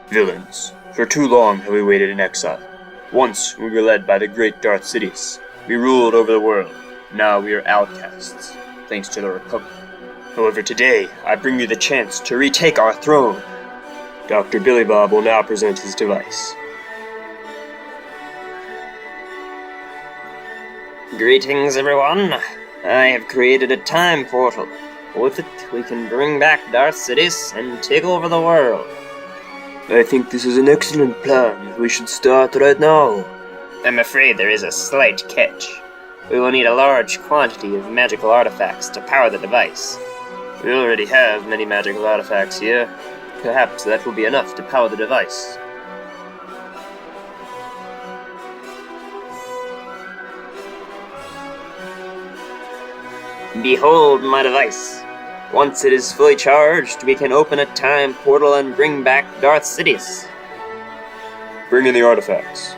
Villains, for too long have we waited in exile. Once we were led by the great Darth Sidious. We ruled over the world. Now we are outcasts, thanks to the Republic. However, today I bring you the chance to retake our throne. Dr. Billy Bob will now present his device. Greetings, everyone. I have created a time portal. With it, we can bring back Darth Sidious and take over the world. I think this is an excellent plan. We should start right now. I'm afraid there is a slight catch. We will need a large quantity of magical artifacts to power the device. We already have many magical artifacts here. Perhaps that will be enough to power the device. Behold my device. Once it is fully charged, we can open a time portal and bring back Darth Sidious. Bring in the artifacts.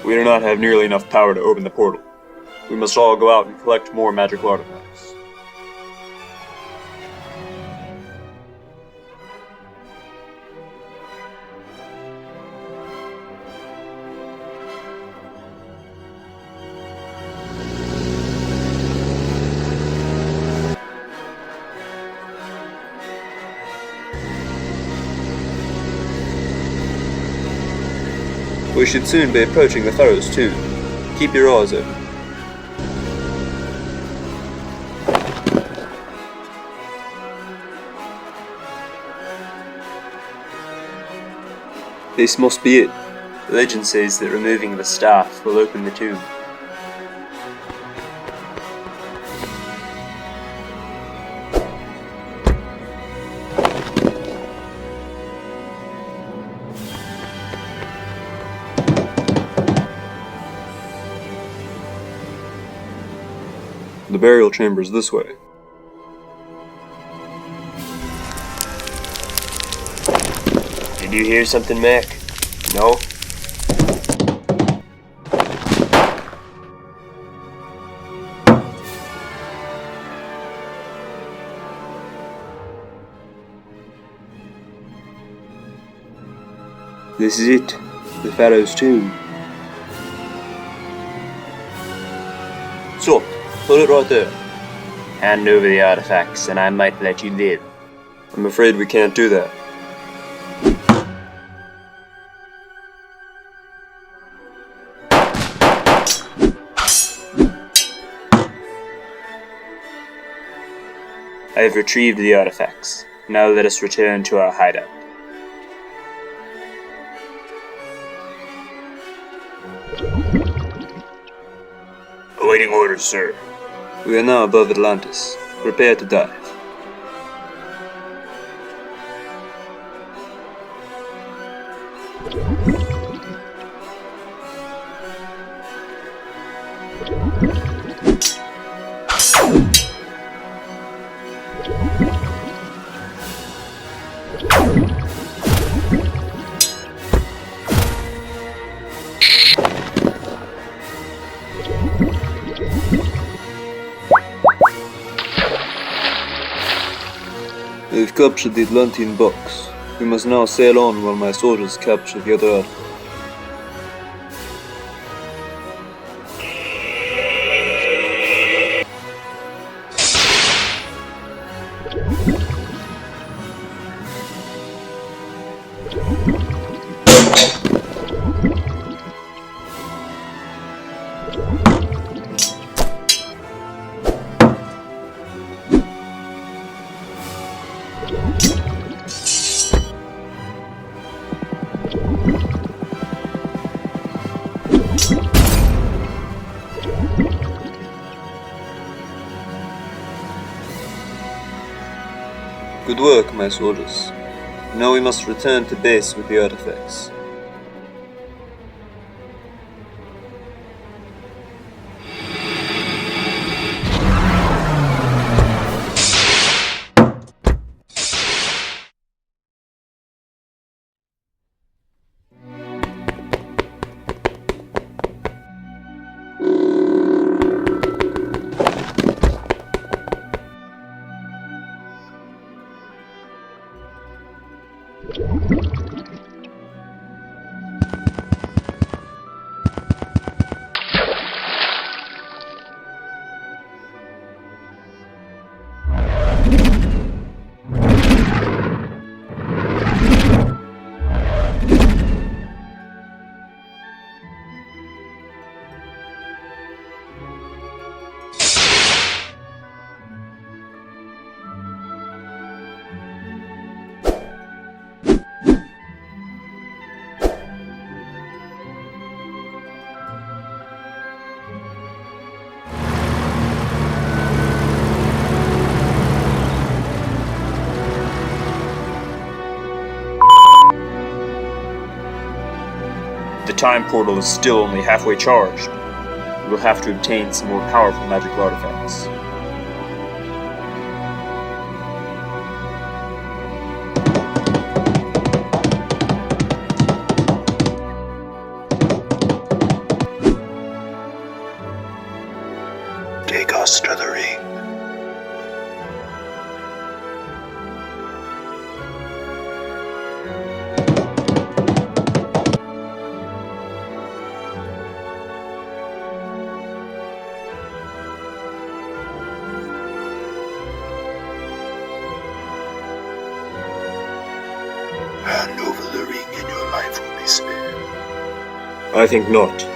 We do not have nearly enough power to open the portal. We must all go out and collect more magical artifacts. We should soon be approaching the Pharaoh's tomb. Keep your eyes open. This must be it. Legend says that removing the staff will open the tomb. The burial chamber is this way. Did you hear something, Mac? No? This is it. The Pharaoh's tomb. So, put it right there. Hand over the artifacts and I might let you live. I'm afraid we can't do that. I have retrieved the artifacts. Now let us return to our hideout. Awaiting orders, sir. We are now above Atlantis. Prepare to dive. We've captured the Atlantean box. We must now sail on while my soldiers capture the other artifact. Good work, my soldiers. Now we must return to base with the artifacts. time portal is still only halfway charged. We will have to obtain some more powerful magical artifacts. Take us to the ring. Hand over the ring and your life will be spared. I think not.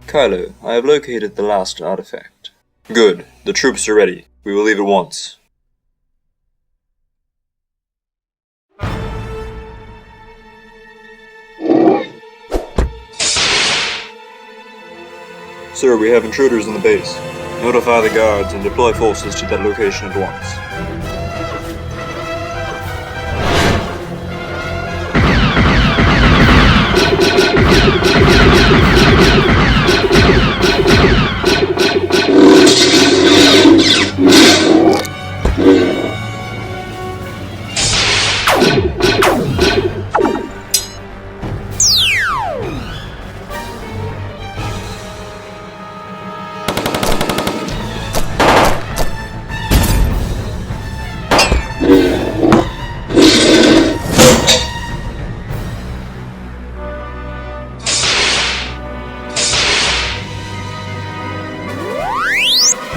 Kylo, I have located the last artifact. Good. The troops are ready. We will leave at once. Sir, we have intruders in the base. Notify the guards and deploy forces to that location at once.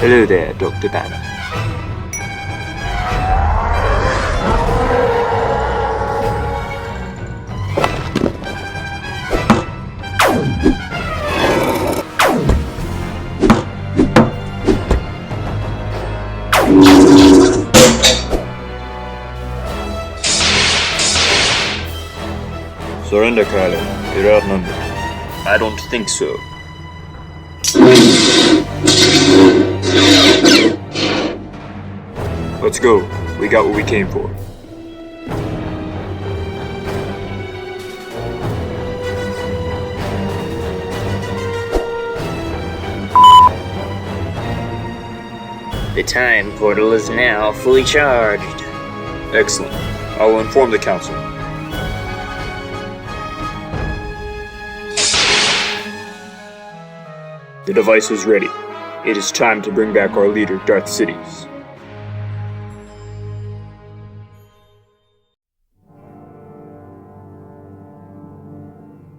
Hello there, Dr. Banner. Surrender, Kylo. You're outnumbered. I don't think so. Let's go. We got what we came for. The time portal is now fully charged. Excellent. I will inform the council. The device is ready. It is time to bring back our leader, Darth Sidious.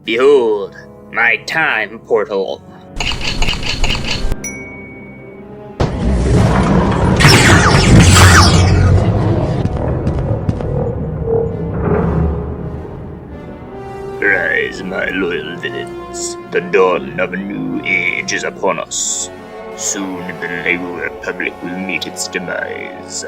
Behold, my time portal. Rise, my loyal villains. The dawn of a new age is upon us. Soon the Lego Republic will meet its demise.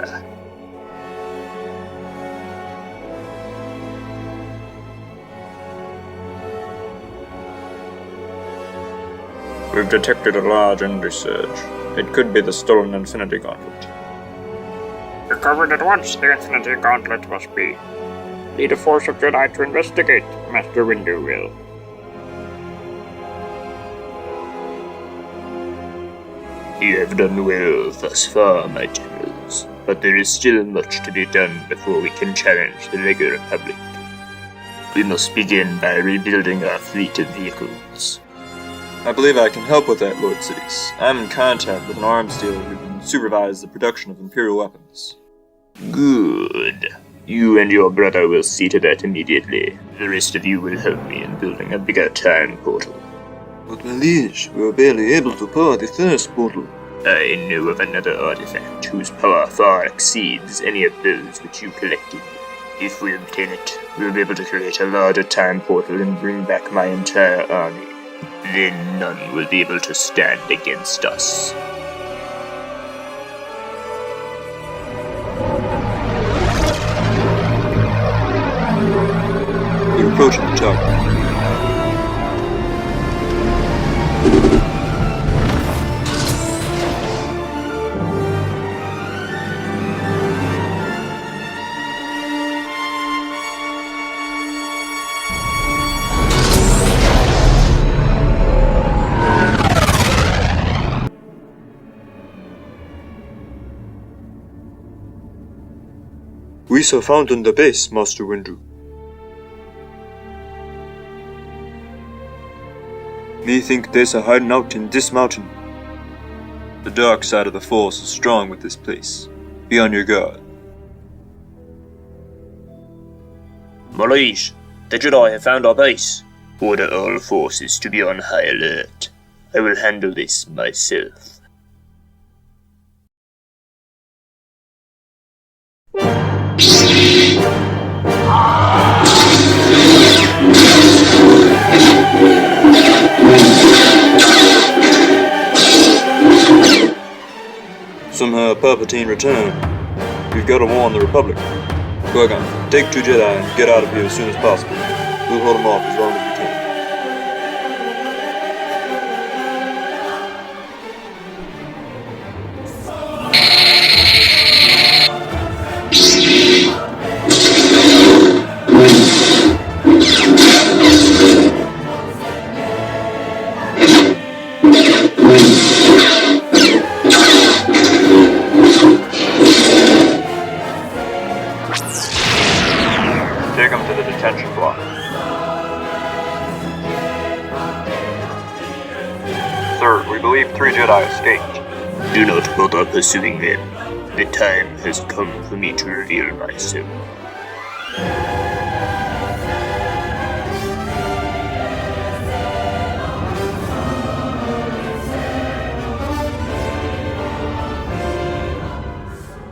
We've detected a large undersurge. It could be the stolen Infinity Gauntlet. Recovered at once, the Infinity Gauntlet must be. Lead a force of Jedi to investigate, Master Windu will. You have done well thus far, my generals, but there is still much to be done before we can challenge the Lego Republic. We must begin by rebuilding our fleet of vehicles. I believe I can help with that, Lord Sidious. I'm in contact with an arms dealer who can supervise the production of Imperial weapons. Good. You and your brother will see to that immediately. The rest of you will help me in building a bigger time portal. But my liege, we were barely able to power the first portal. I know of another artifact whose power far exceeds any of those which you collected. If we obtain it, we'll be able to create a larger time portal and bring back my entire army. Then none will be able to stand against us. We're approaching the target. We saw found on the base, Master Windu. Me think there's a hiding out in this mountain. The dark side of the Force is strong with this place. Be on your guard. My liege, the Jedi have found our base. Order all forces to be on high alert. I will handle this myself. Somehow Palpatine returned. We've got to warn the Republic. Qui-Gon, take 2 Jedi and get out of here as soon as possible. We'll hold them off as long as we can. Take them to the detention block. Sir, we believe 3 Jedi escaped. Do not bother pursuing them. The time has come for me to reveal myself.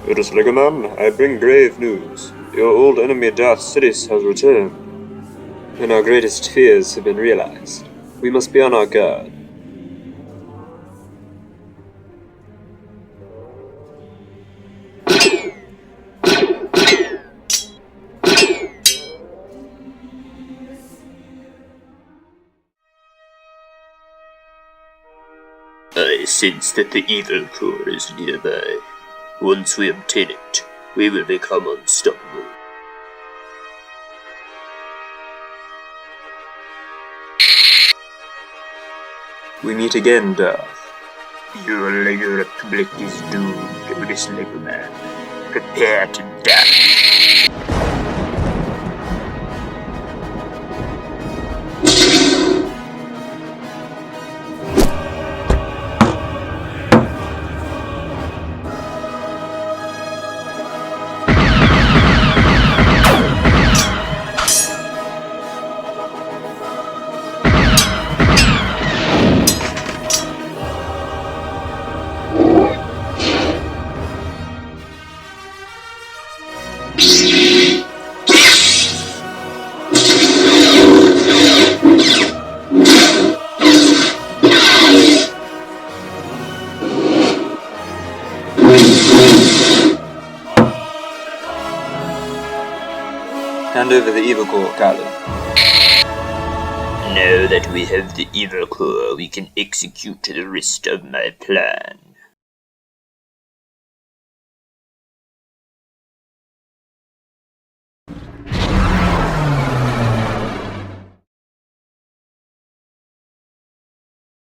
Otis Legoman, I bring grave news. Your old enemy Darth Sidious has returned, and our greatest fears have been realized. We must be on our guard. I sense that the evil core is nearby. Once we obtain it, we will become unstoppable. We meet again, Darth. Your Lego Republic is doomed, Otis Legoman. Prepare to die. Hand over the evil core, Kylo. Now that we have the evil core, we can execute the rest of my plan.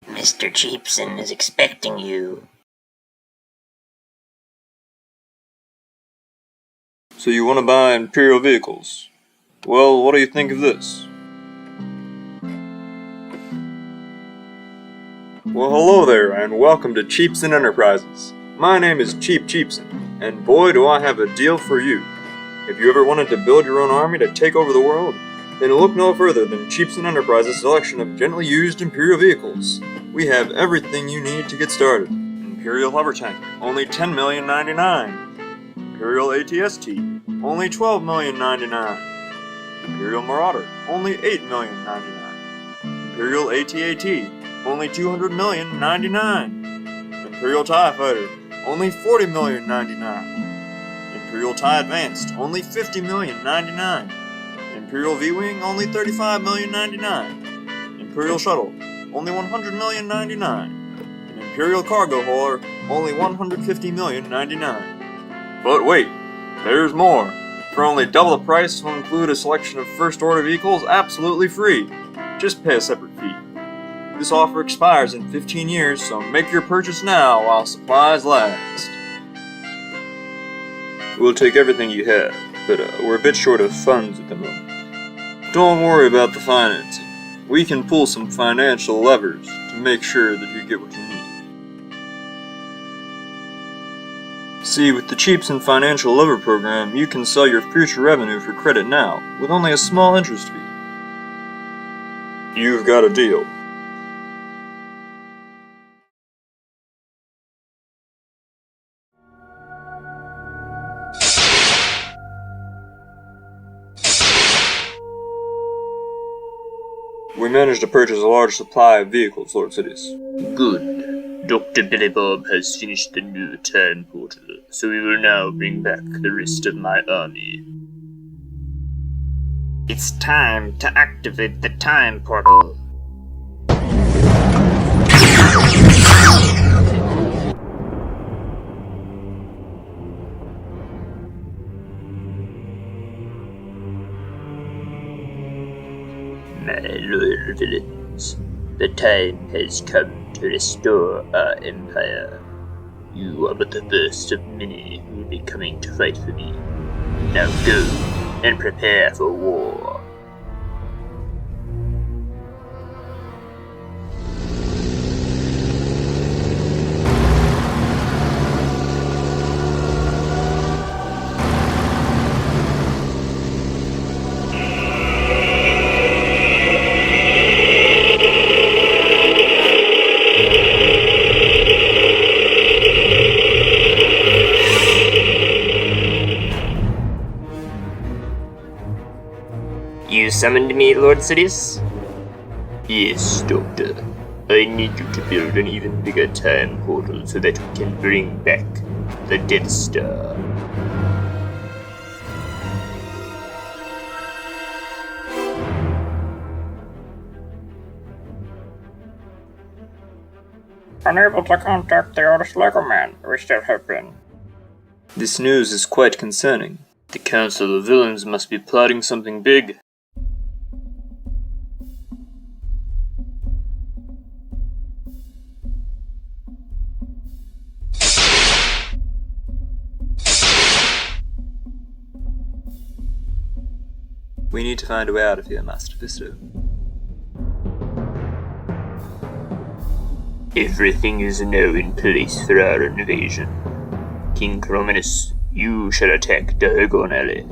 Mr. Cheapson is expecting you. So you want to buy Imperial vehicles? Well, what do you think of this? Well, hello there, and welcome to Cheapson Enterprises. My name is Cheap Cheapson, and boy do I have a deal for you. If you ever wanted to build your own army to take over the world, then look no further than Cheapson Enterprises' selection of gently used Imperial vehicles. We have everything you need to get started. Imperial Hover Tank, only $10,099,000. Imperial ATST, only $12,099,000. Imperial Marauder, only $8,099,000. Imperial AT-AT, only $200,099,000. Imperial TIE Fighter, only $40,099,000. Imperial TIE Advanced, only $50,099,000. Imperial V-Wing, only $35,099,000. Imperial Shuttle, only $100,099,000. An Imperial Cargo Hauler, only $150,099,000. But wait, there's more. For only double the price, we'll include a selection of first order vehicles absolutely free. Just pay a separate fee. This offer expires in 15 years, so make your purchase now while supplies last. We'll take everything you have, but we're a bit short of funds at the moment. Don't worry about the financing. We can pull some financial levers to make sure that you get what you need. See, with the Cheapson Financial Lever Program, you can sell your future revenue for credit now, with only a small interest fee. You've got a deal. We managed to purchase a large supply of vehicles, Lord Sidious. Good. Dr. Billy Bob has finished the new time portal, so we will now bring back the rest of my army. It's time to activate the time portal. My loyal villains, the time has come to restore our empire. You are but the first of many who will be coming to fight for me. Now go and prepare for war. You summoned me, Lord Sidious? Yes, Doctor. I need you to build an even bigger time portal so that we can bring back the Death Star. Unable to contact the oldest Lego man, we still have been. This news is quite concerning. The Council of Villains must be plotting something big. We need to find a way out of here, Master Fisto. Everything is now in place for our invasion. King Chrominus, you shall attack Diagon Alley.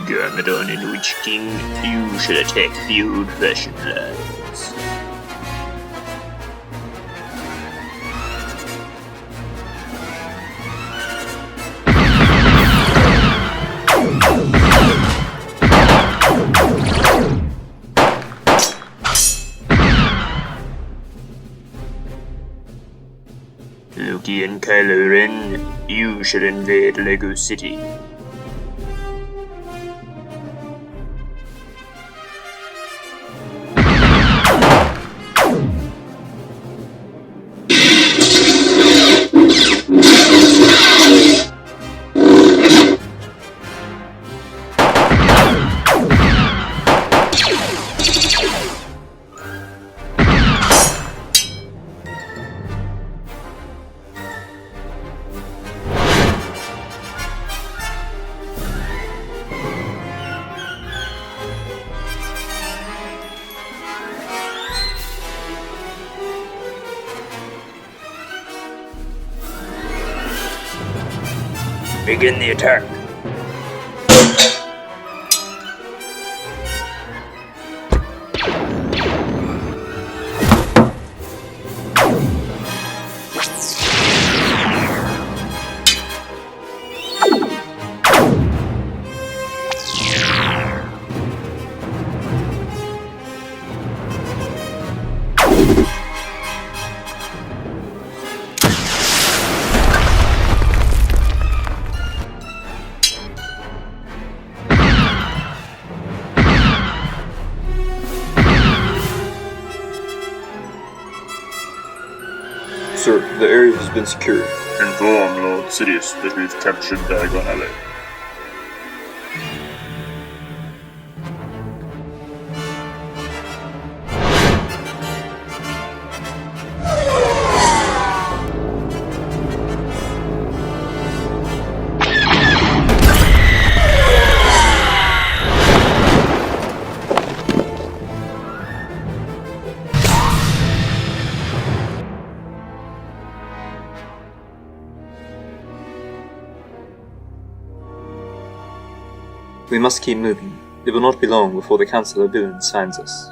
Garmadon and Witch King, you shall attack the old-fashioned lines. Loki and Kylo Ren, you shall invade Lego City. Begin the attack. Sir, the area has been secured. Inform Lord Sidious that we've captured Diagon Alley. We must keep moving. It will not be long before the Council of Villains finds us.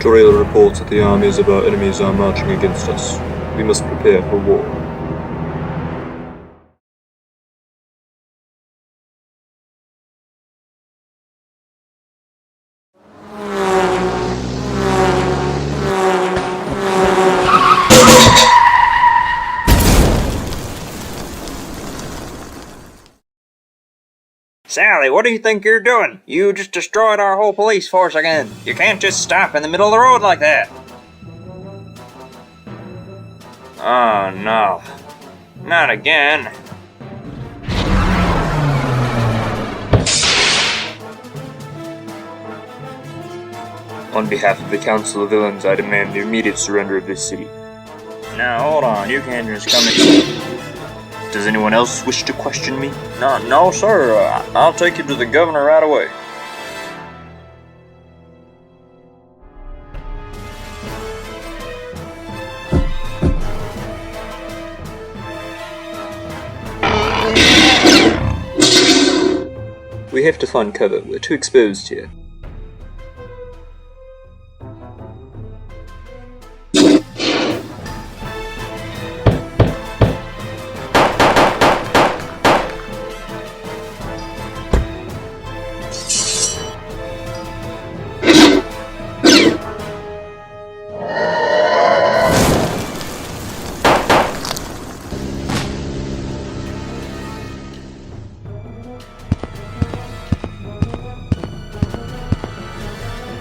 Torreal reports that the armies of our enemies are marching against us. We must prepare for war. Sally, what do you think you're doing? You just destroyed our whole police force again. You can't just stop in the middle of the road like that. Oh no. Not again. On behalf of the Council of Villains, I demand the immediate surrender of this city. Now hold on, you can't just come in. Does anyone else wish to question me? No, sir. I'll take you to the governor right away. We have to find cover. We're too exposed here.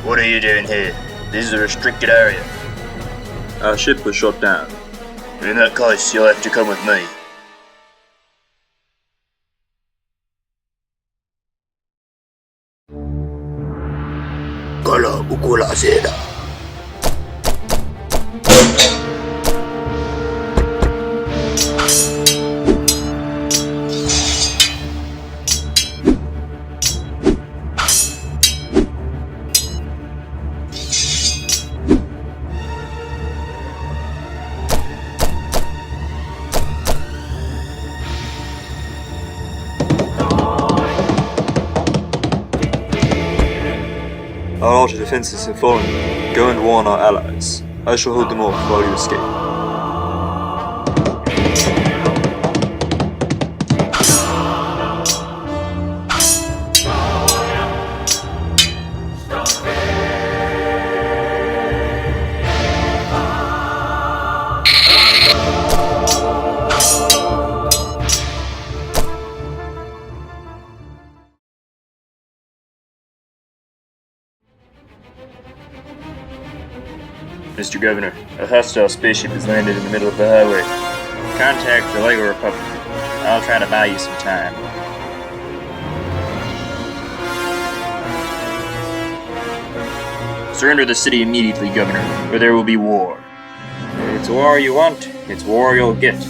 What are you doing here? This is a restricted area. Our ship was shot down. In that case, you'll have to come with me. Kala ukula zeda. Our outer defenses have fallen. Go and warn our allies. I shall hold them off while you escape. Mr. Governor, a hostile spaceship has landed in the middle of the highway. Contact the Lego Republic. I'll try to buy you some time. Surrender the city immediately, Governor, or there will be war. It's war you want, it's war you'll get.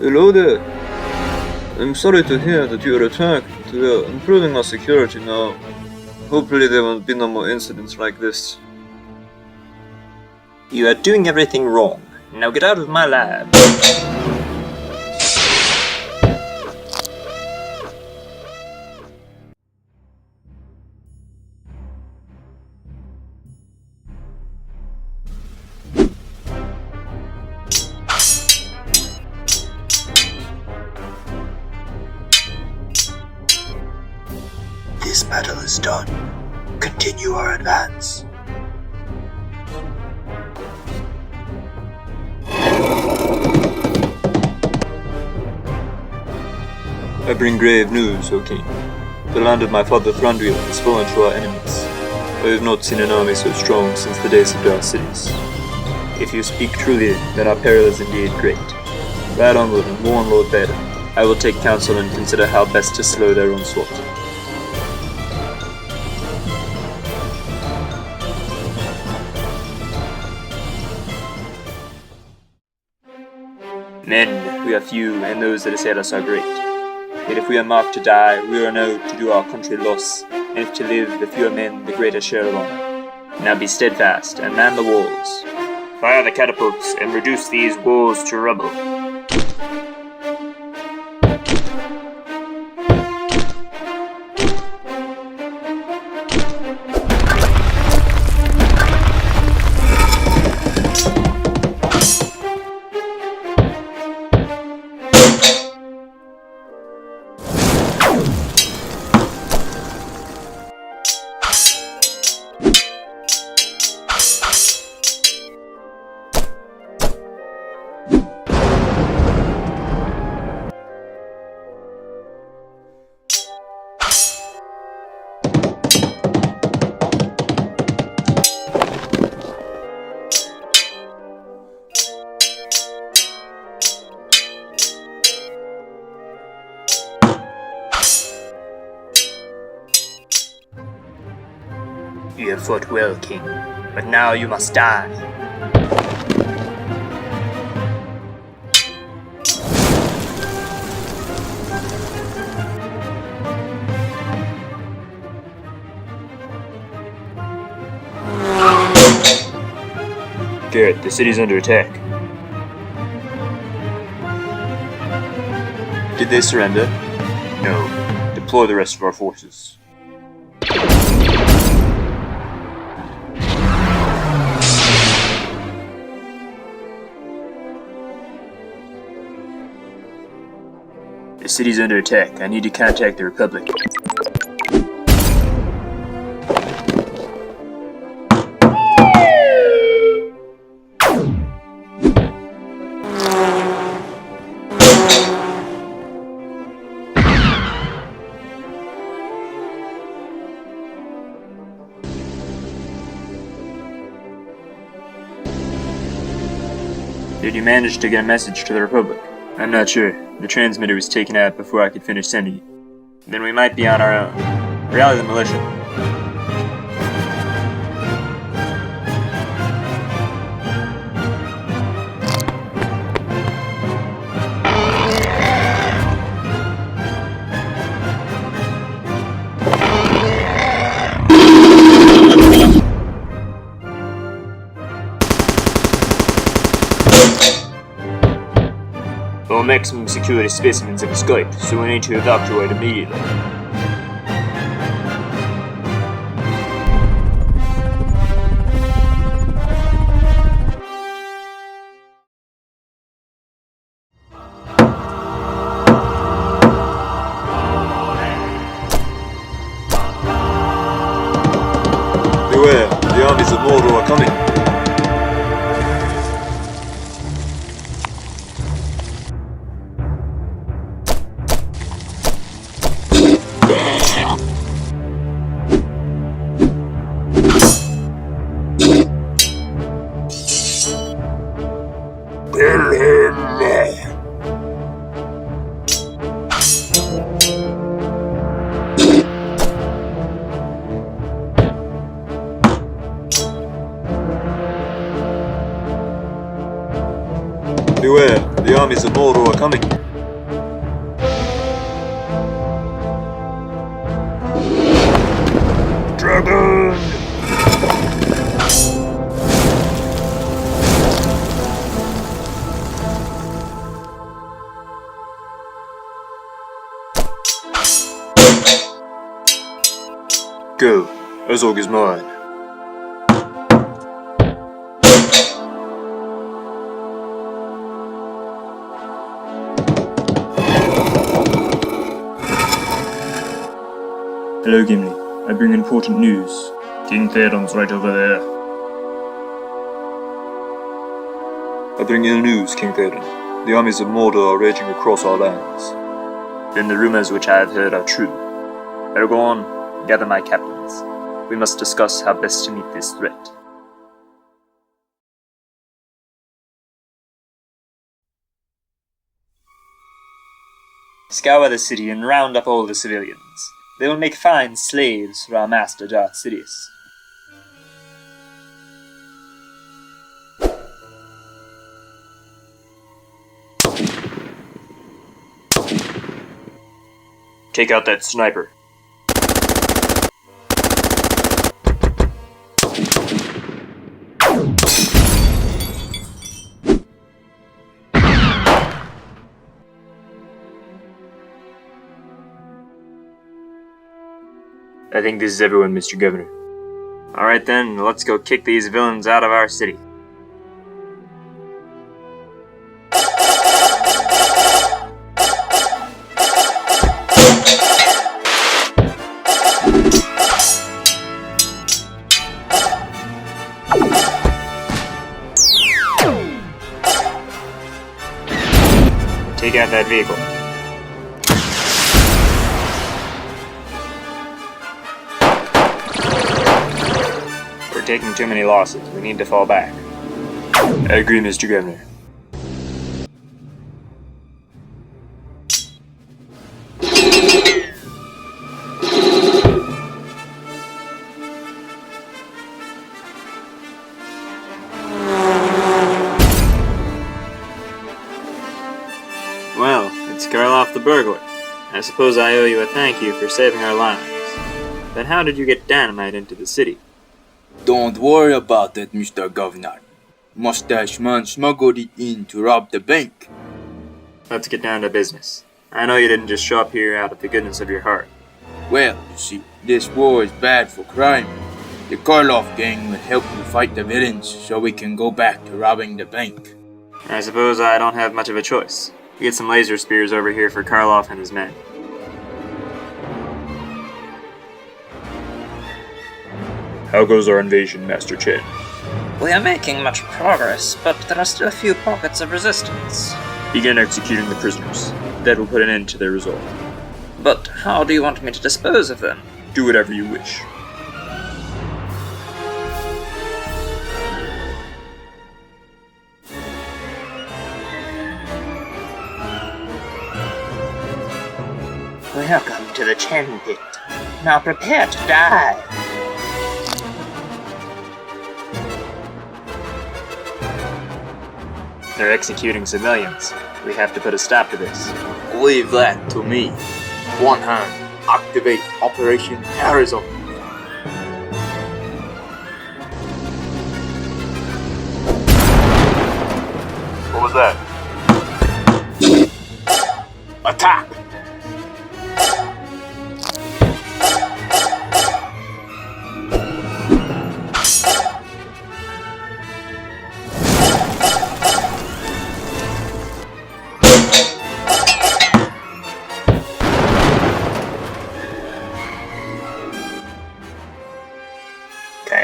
Hello there. I'm sorry to hear that you were attacked. We're improving our security now. Hopefully there won't be no more incidents like this. You are doing everything wrong. Now get out of my lab. This battle is done. Continue our advance. I bring grave news, O King. The land of my father Thranduil has fallen to our enemies. I have not seen an army so strong since the days of Dark Cities. If you speak truly, then our peril is indeed great. Ride onward and warn Lord Vader. I will take counsel and consider how best to slow their onslaught. Men, we are few, and those that assail us are great. Yet if we are marked to die, we are known to do our country loss, and if to live, the fewer men, the greater share of honor. Now be steadfast, and man the walls. Fire the catapults, and reduce these walls to rubble. You have fought well, King, but now you must die. Garrett, the city's under attack. Did they surrender? No. Deploy the rest of our forces. The city's under attack. I need to contact the Republic. Did you manage to get a message to the Republic? I'm not sure. The transmitter was taken out before I could finish sending it. Then we might be on our own. Rally the militia. All maximum security specimens have escaped, so we need to evacuate immediately. Beware, the armies of Mordor are coming. Kill him! Beware, the armies of Mordor are coming. Dragon! Go, Azog is mine. Hello, Gimli. I bring important news. King Theoden's right over there. I bring you the news, King Theoden. The armies of Mordor are raging across our lands. Then the rumors which I have heard are true. Aragorn, gather my captains. We must discuss how best to meet this threat. Scour the city and round up all the civilians. They will make fine slaves for our master Darth Sidious. Take out that sniper. I think this is everyone, Mr. Governor. Alright then, let's go kick these villains out of our city. Take out that vehicle. We're taking too many losses. We need to fall back. I agree, Mr. Governor. Well, it's Karloff the burglar. I suppose I owe you a thank you for saving our lives. But how did you get dynamite into the city? Don't worry about it, Mr. Governor. Mustache Man smuggled it in to rob the bank. Let's get down to business. I know you didn't just show up here out of the goodness of your heart. Well, you see, this war is bad for crime. The Karloff gang will help you fight the villains so we can go back to robbing the bank. I suppose I don't have much of a choice. Get some laser spears over here for Karloff and his men. How goes our invasion, Master Chen? We are making much progress, but there are still a few pockets of resistance. Begin executing the prisoners. That will put an end to their revolt. But how do you want me to dispose of them? Do whatever you wish. Welcome to the Chen Pit. Now prepare to die. They're executing civilians. We have to put a stop to this. Leave that to me. One hand, activate Operation Arizona. What was that? Attack!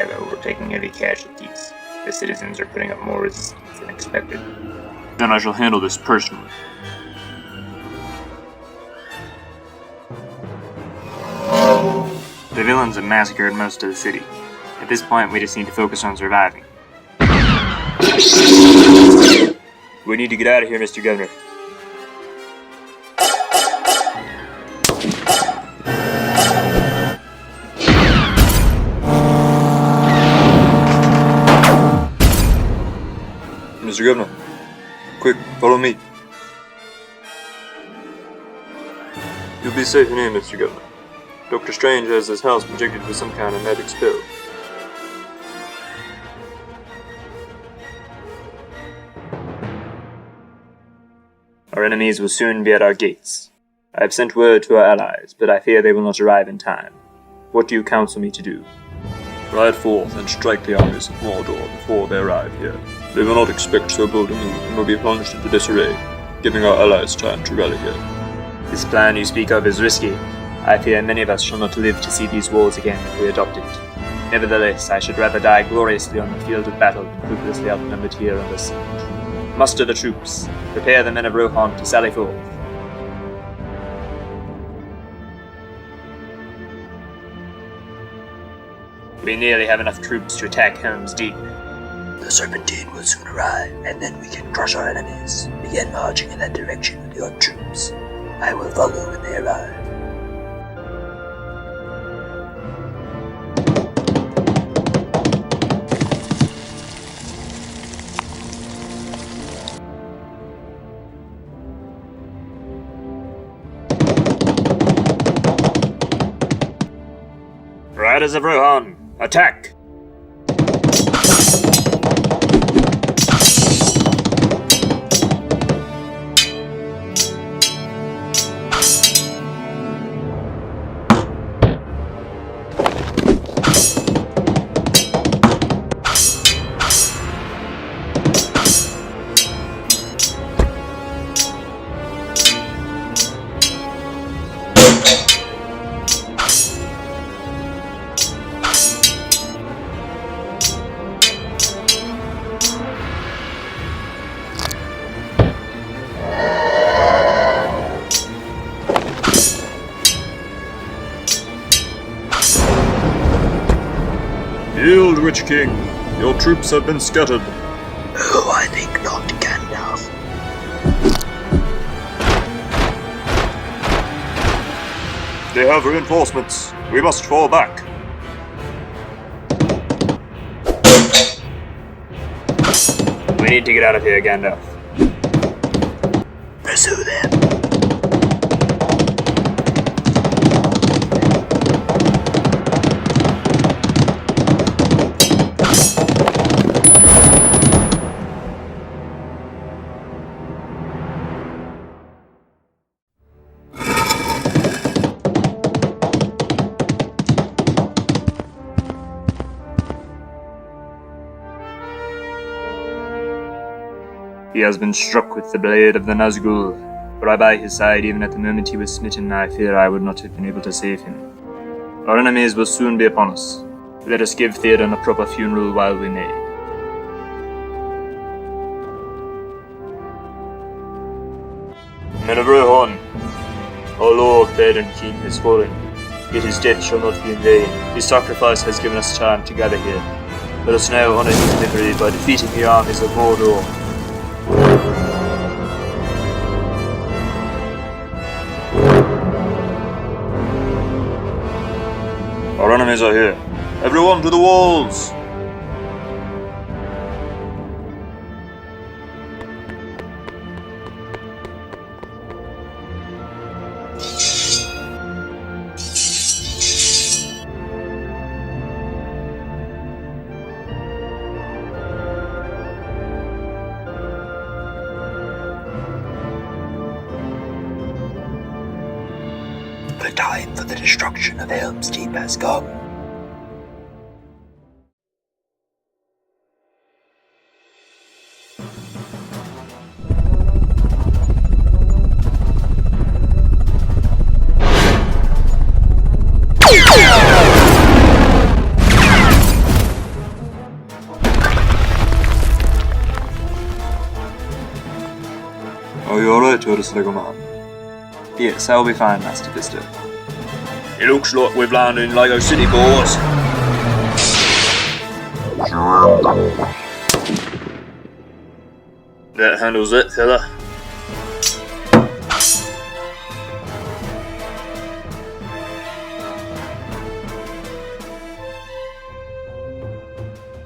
However, we're taking heavy casualties. The citizens are putting up more resistance than expected. Then I shall handle this personally. The villains have massacred most of the city. At this point, we just need to focus on surviving. We need to get out of here, Mr. Governor. Mr. Governor, quick, follow me. You'll be safe in here, Mr. Governor. Dr. Strange has his house protected with some kind of magic spell. Our enemies will soon be at our gates. I have sent word to our allies, but I fear they will not arrive in time. What do you counsel me to do? Ride forth and strike the armies of Mordor before they arrive here. They will not expect so bold a move and will be plunged into disarray, giving our allies time to rally here. This plan you speak of is risky. I fear many of us shall not live to see these walls again if we adopt it. Nevertheless, I should rather die gloriously on the field of battle than hopelessly outnumbered here under siege. Muster the troops. Prepare the men of Rohan to sally forth. We nearly have enough troops to attack Helm's Deep. The Serpentine will soon arrive, and then we can crush our enemies. Begin marching in that direction with your troops. I will follow when they arrive. Riders of Rohan, attack! Yield, Witch King. Your troops have been scattered. Oh, I think not, Gandalf. They have reinforcements. We must fall back. We need to get out of here, Gandalf. Pursue them. He has been struck with the blade of the Nazgul. Were I by his side even at the moment he was smitten, I fear I would not have been able to save him. Our enemies will soon be upon us. Let us give Theoden a proper funeral while we may. Men of Rohan, our Lord Theoden King has fallen, yet his death shall not be in vain. His sacrifice has given us time to gather here. Let us now honor his memory by defeating the armies of Mordor. Our enemies are here. Everyone to the walls! The time for the destruction of Helm's Deep has come. Otis Legoman. Yes, I will be fine, Master Vista. It looks like we've landed in Lego City, boys. That handles it, fella.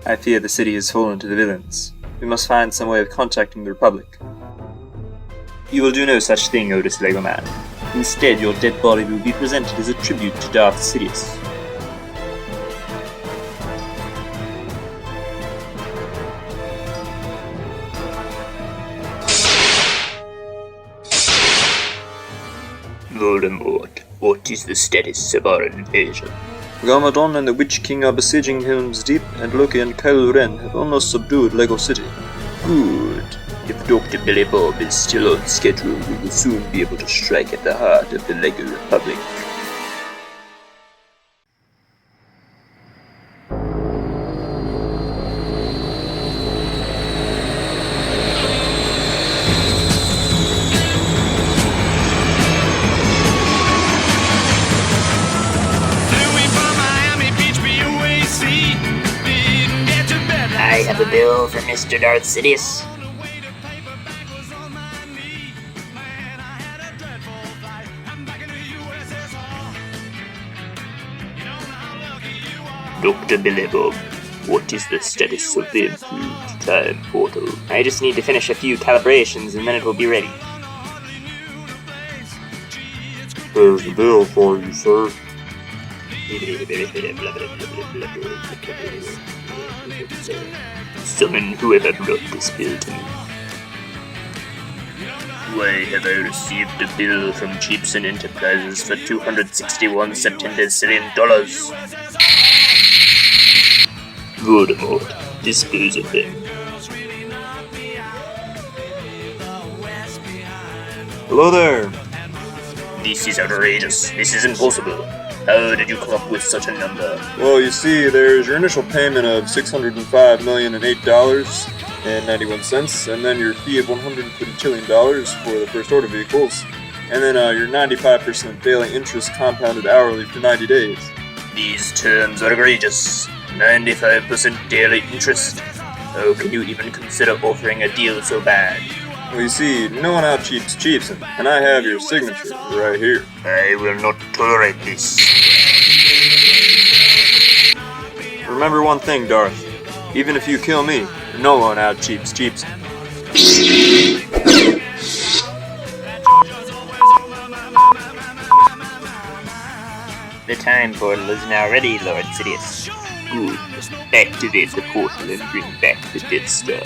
I fear the city has fallen to the villains. We must find some way of contacting the Republic. You will do no such thing, Otis Legoman. Instead, your dead body will be presented as a tribute to Darth Sidious. Voldemort, what is the status of our invasion? Garmadon and the Witch King are besieging Helm's Deep, and Loki and Kylo Ren have almost subdued Lego City. Good. If Dr. Billy Bob is still on schedule, we will soon be able to strike at the heart of the Lego Republic. I have a bill for Mr. Darth Sidious. Dr. Billy Bob, what is the status of the improved time portal? I just need to finish a few calibrations and then it will be ready. There's the bill for you, sir. Summon whoever brought this bill to me. Why have I received a bill from Cheapson Enterprises for 261 septendecillion dollars? Voldemort, dispose of them. Hello there. This is outrageous. This is impossible. How did you come up with such a number? Well, you see, there's your initial payment of $605,008.91, and then your fee of $120 trillion for the first order vehicles, and then your 95% daily interest compounded hourly for 90 days. These terms are egregious. 95% daily interest. How can you even consider offering a deal so bad? Well, you see, no one out-cheats Cheapson, and I have your signature right here. I will not tolerate this. Remember one thing, Darth. Even if you kill me, no one out-cheats Cheapson. The time portal is now ready, Lord Sidious. Good. Activate the portal and bring back the Death Star.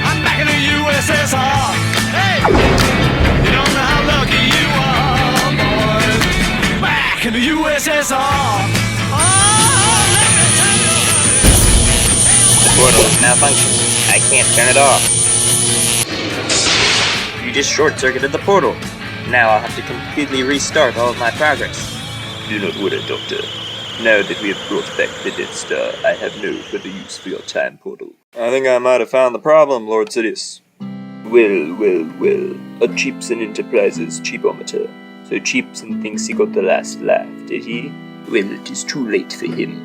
I'm back in the USSR. Hey, you don't know how lucky you are, boys. Back in the USSR. Oh, let me tell you. The portal is malfunctioning. I can't turn it off. You just short-circuited the portal. Now I'll have to completely restart all of my progress. Do not worry, Doctor. Now that we have brought back the Death Star, I have no further use for your time portal. I think I might have found the problem, Lord Sidious. Well. A Cheapson Enterprises cheapometer. So Cheapson thinks he got the last laugh, did he? Well, it is too late for him.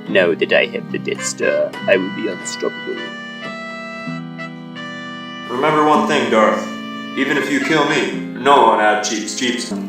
Now that I have the Death Star, I will be unstoppable. Remember one thing, Darth. Even if you kill me, no one out-cheats Cheapson.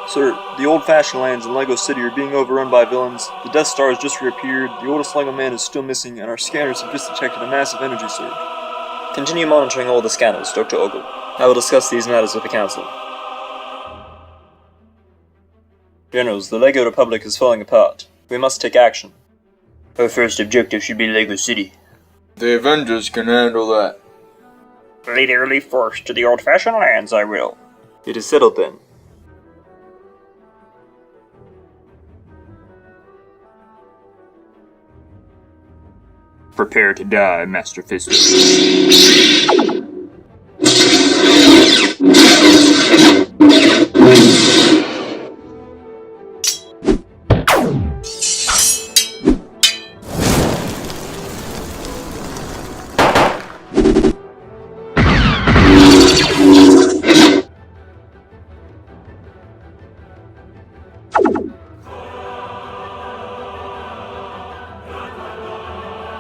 Sir, the old-fashioned lands in Lego City are being overrun by villains, the Death Star has just reappeared, the oldest Lego man is still missing, and our scanners have just detected a massive energy surge. Continue monitoring all the scanners, Dr. Ogle. I will discuss these matters with the Council. Generals, the Lego Republic is falling apart. We must take action. Our first objective should be Lego City. The Avengers can handle that. Lead a relief force to the old-fashioned lands, I will. It is settled then. Prepare to die, Master Fisto.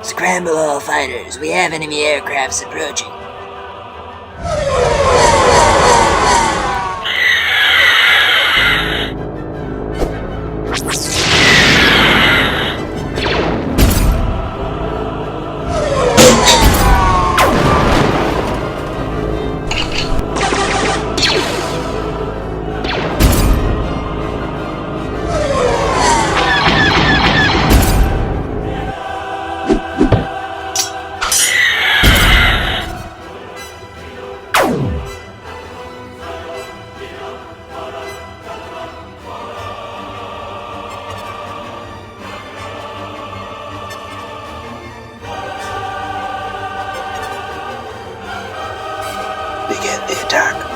Scramble all fighters. We have enemy aircrafts approaching. Begin the attack.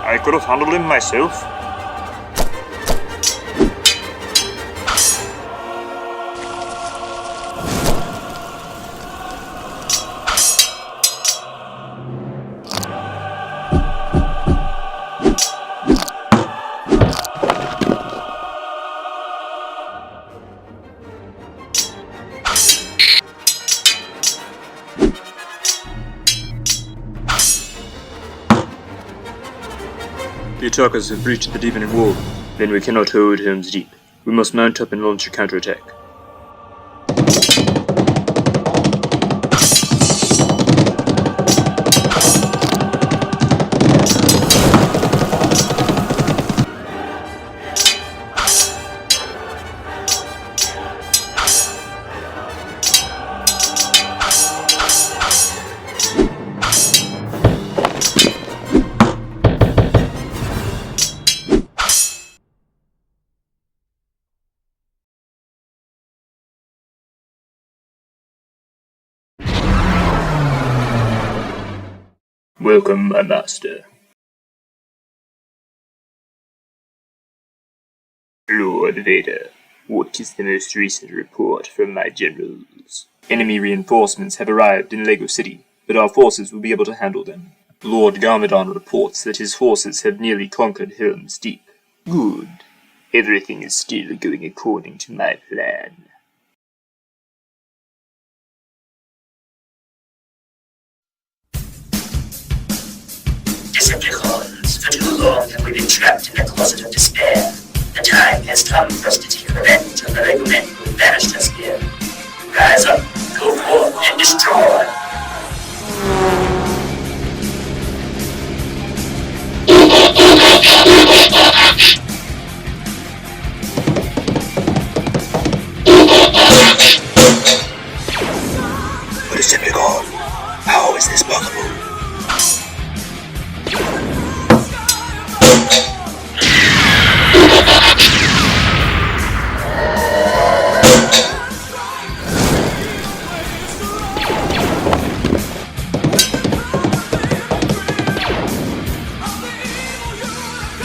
I could have handled him myself. The attackers have breached the deepening wall. Then we cannot hold Helm's Deep. We must mount up and launch a counterattack. Welcome, my master. Lord Vader, what is the most recent report from my generals? Enemy reinforcements have arrived in Lego City, but our forces will be able to handle them. Lord Garmadon reports that his forces have nearly conquered Helm's Deep. Good. Everything is still going according to my plan. Decepticons, for too long have we been trapped in a closet of despair. The time has come for us to take revenge on the Lego men who banished us here. Rise up, go forth, and destroy! Decepticon, how is this possible?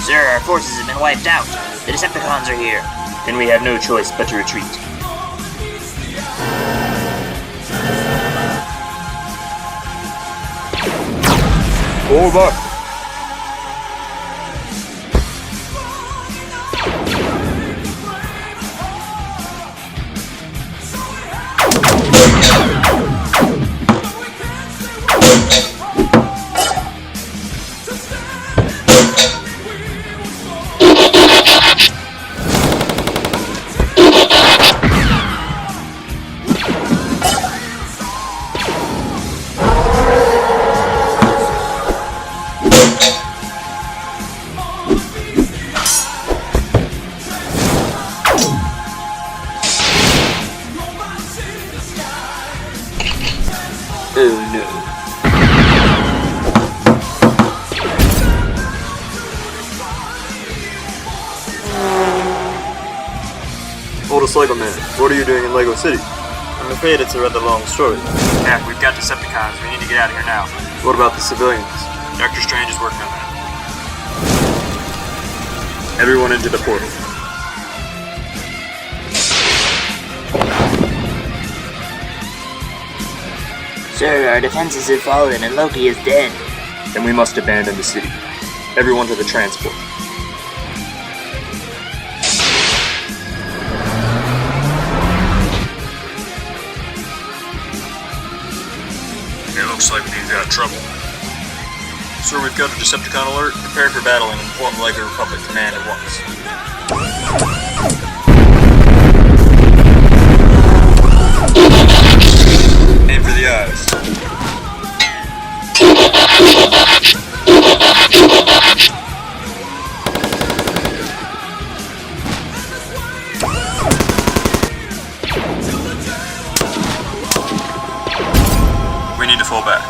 Sir, our forces have been wiped out. The Decepticons are here. Then we have no choice but to retreat. Fall back! Oh no. Oldest Lego man, what are you doing in Lego City? I'm afraid it's a rather long story. Yeah, we've got Decepticons. We need to get out of here now. What about the civilians? Dr. Strange is working on that. Everyone into the portal. Sir, our defenses have fallen and Loki is dead. Then we must abandon the city. Everyone to the transport. It looks like we've got trouble. Sir, we've got a Decepticon alert. Prepare for battle and inform Lego Republic Command at once. Aim for the eyes. We need to fall back.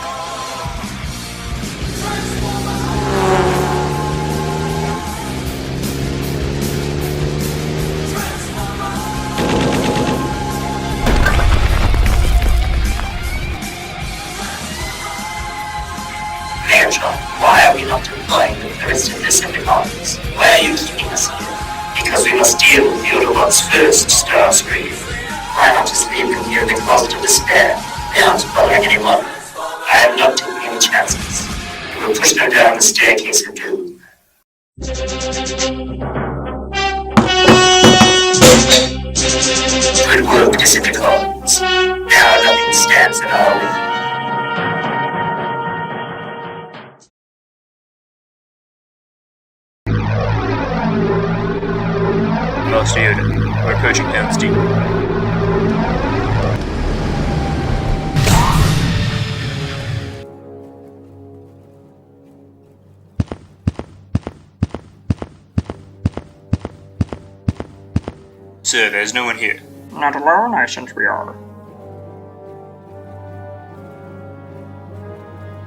Virgil, why are we not employing the rest of the Decepticons? Why are you keeping us here? Because we must deal with the Autobots first, Starscream. Why not just leave them here in the closet of despair? They aren't bothering anyone. I am not taking any chances. We will push them down the staircase of doom. Good work, Decepticons. Now nothing stands in our way. Master Yoda, we're approaching Helm's Deep. Sir, there's no one here. Not alone, I sense we are.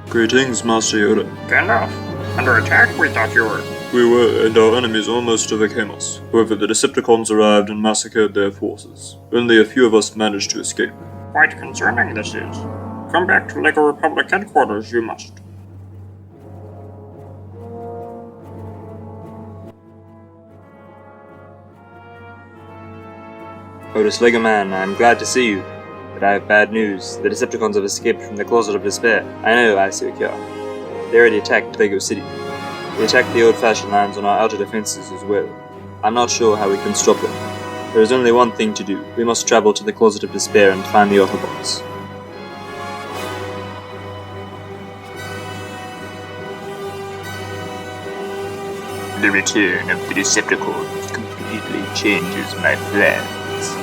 Greetings, Master Yoda. Gandalf, under attack we thought you were. We were, and our enemies almost overcame us. However, the Decepticons arrived and massacred their forces. Only a few of us managed to escape. Quite concerning this is. Come back to Lego Republic headquarters, you must. Otis Lego Man, I'm glad to see you. But I have bad news. The Decepticons have escaped from the Closet of Despair. I know, I see They already attacked Lego City. They attacked the old-fashioned lines on our outer defenses as well. I'm not sure how we can stop them. There is only one thing to do. We must travel to the Closet of Despair and find the Autobots. The return of the Decepticons completely changes my plans.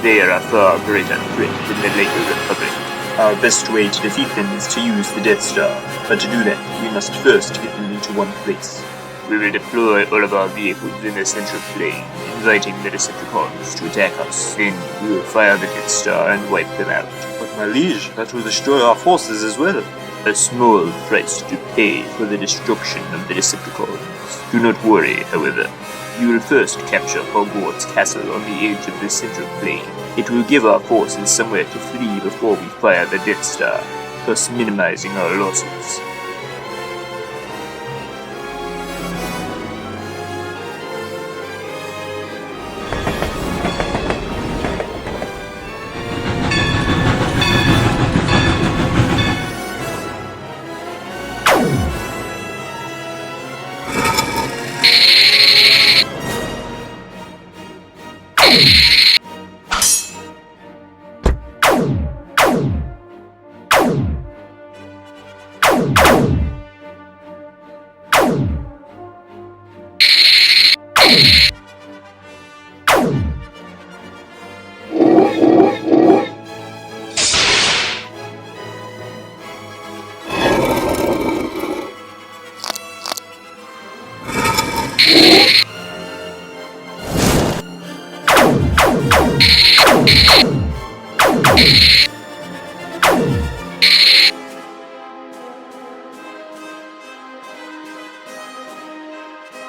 They are a far greater threat than the Lego Republic. Our best way to defeat them is to use the Death Star, but to do that, we must first get them into one place. We will deploy all of our vehicles in the central plane, inviting the Decepticons to attack us. Then we will fire the Death Star and wipe them out. But my liege, that will destroy our forces as well. A small price to pay for the destruction of the Decepticons. Do not worry, however. You will first capture Hogwarts Castle on the edge of the central plane. It will give our forces somewhere to flee before we fire the Death Star, thus minimizing our losses.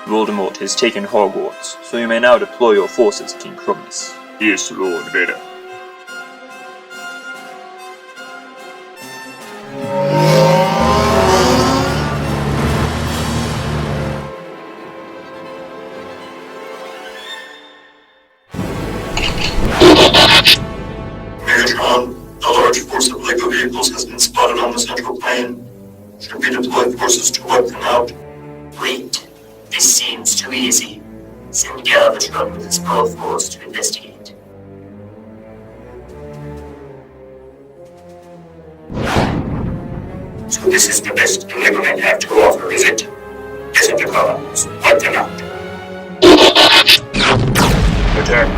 Voldemort has taken Hogwarts, so you may now deploy your forces, King Crumnus. Yes, Lord Vader. Megatron, a large force of LEGO vehicles has been spotted on the central plain. Should we deploy forces to wipe them out? Wait, this seems too easy. Send Galvatron with his full force to investigate. So this is the best the LEGO men have to offer, is it? Decepticons, wipe them out. Attack.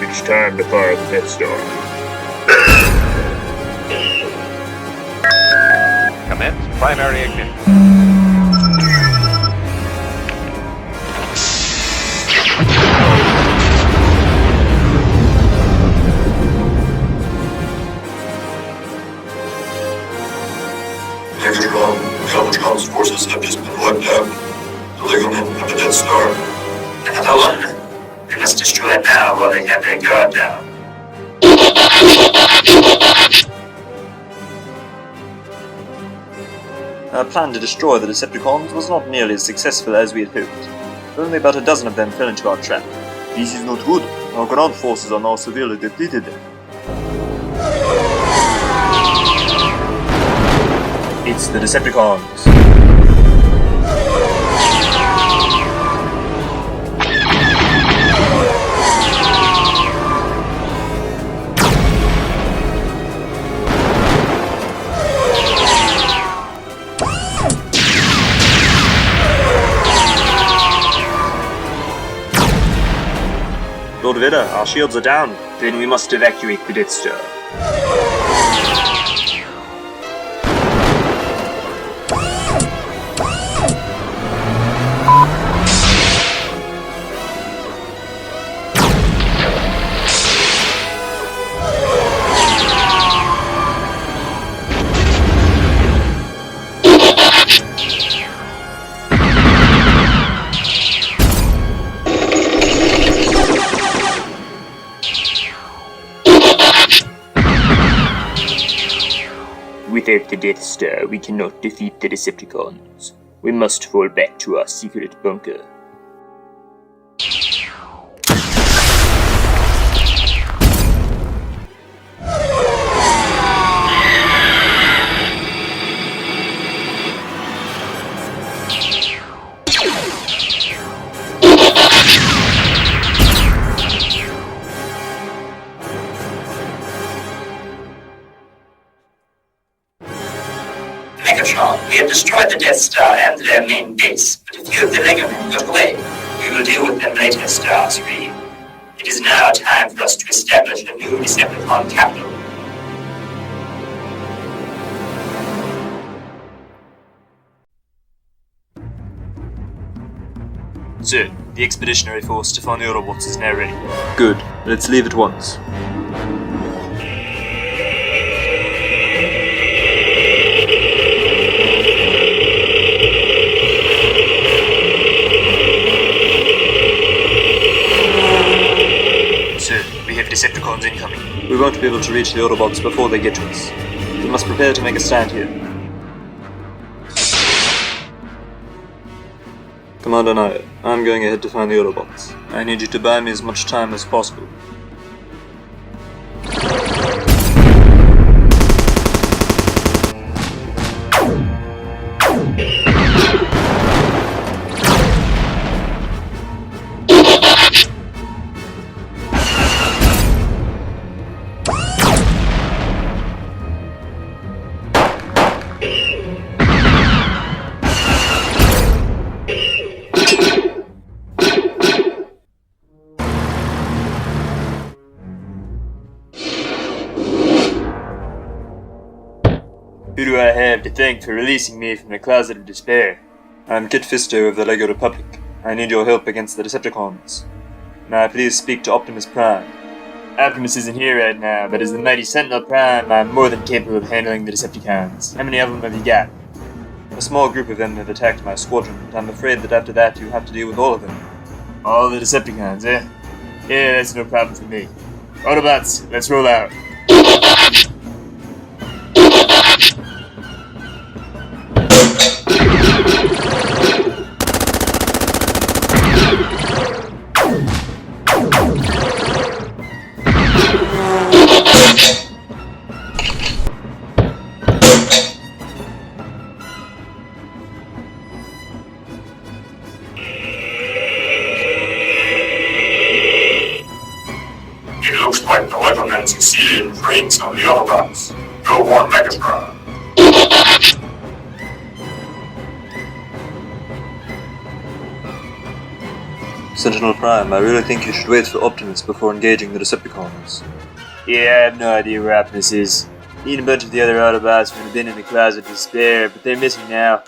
It's time to fire the Death Star. Commence primary ignition. Megatron, Galvatron's forces have just been wiped out. The LEGO men have the Death Star. Another one? They must destroy it now while they have their guard down. Our plan to destroy the Decepticons was not nearly as successful as we had hoped. Only about a dozen of them fell into our trap. This is not good. Our ground forces are now severely depleted. It's the Decepticons. Lord Vader, our shields are down. Then we must evacuate the Death Star. Without the Death Star, we cannot defeat the Decepticons. We must fall back to our secret bunker. Megatron, we have destroyed the Death Star and their main base, but a few of the LEGO men got away. We will deal with them later, Starscream. It is now time for us to establish a new Decepticon capital. Sir, the expeditionary force to find the Autobots is now ready. Good. Let's leave at once. Sir, we have Decepticons incoming. We won't be able to reach the Autobots before they get to us. We must prepare to make a stand here. Commander Naya, I'm going ahead to find the Autobots. I need you to buy me as much time as possible. Who do I have to thank for releasing me from the closet of despair? I'm Kit Fisto of the LEGO Republic. I need your help against the Decepticons. May I please speak to Optimus Prime? Optimus isn't here right now, but as the mighty Sentinel Prime, I'm more than capable of handling the Decepticons. How many of them have you got? A small group of them have attacked my squadron, but I'm afraid that after that you have to deal with all of them. All the Decepticons, eh? Yeah, that's no problem for me. Autobots, let's roll out. It looks like the Weatherman succeeded in freeing some of the Autobots. Go warn Megatron. Sentinel Prime, I really think you should wait for Optimus before engaging the Decepticons. Yeah, I have no idea where Optimus is. He and a bunch of the other Autobots would have been in the closet of despair, but they're missing now.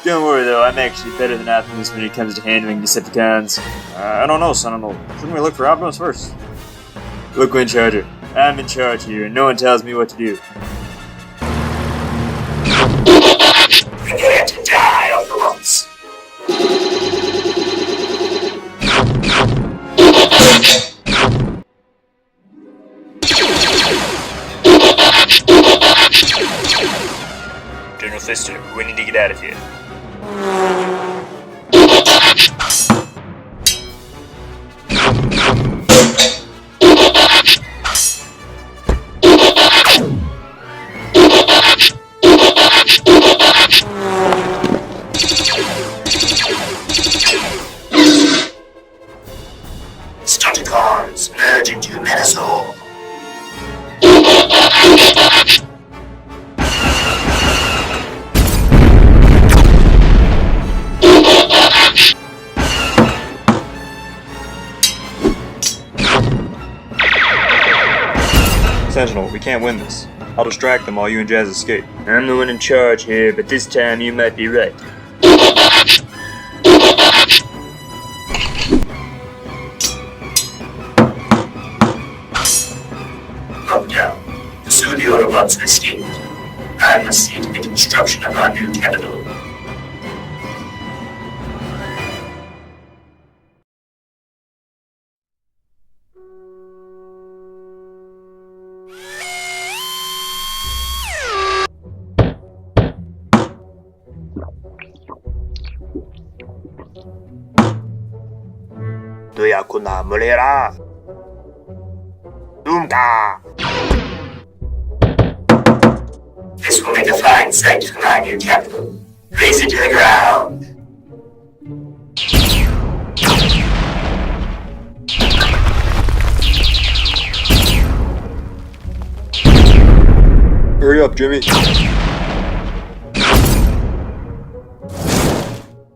Don't worry though, I'm actually better than Optimus when it comes to handling Decepticons. I don't know, Sentinel. Shouldn't we look for Optimus first? Look, Windcharger, I'm in charge here, and no one tells me what to do. Prepare to die, Autobots. General Fister, we need to get out of here. Stunticons, merge into Menazor. Sentinel, we can't win this. I'll distract them while you and Jazz escape. I'm the one in charge here, but this time you might be right. Come down. Pursue the Autobots escaped. I must see to the construction of our new capital. 너야 고나 물해라. 둠다. This will make a fine site for my new capital. Raise it to the ground. Hurry up, Jimmy.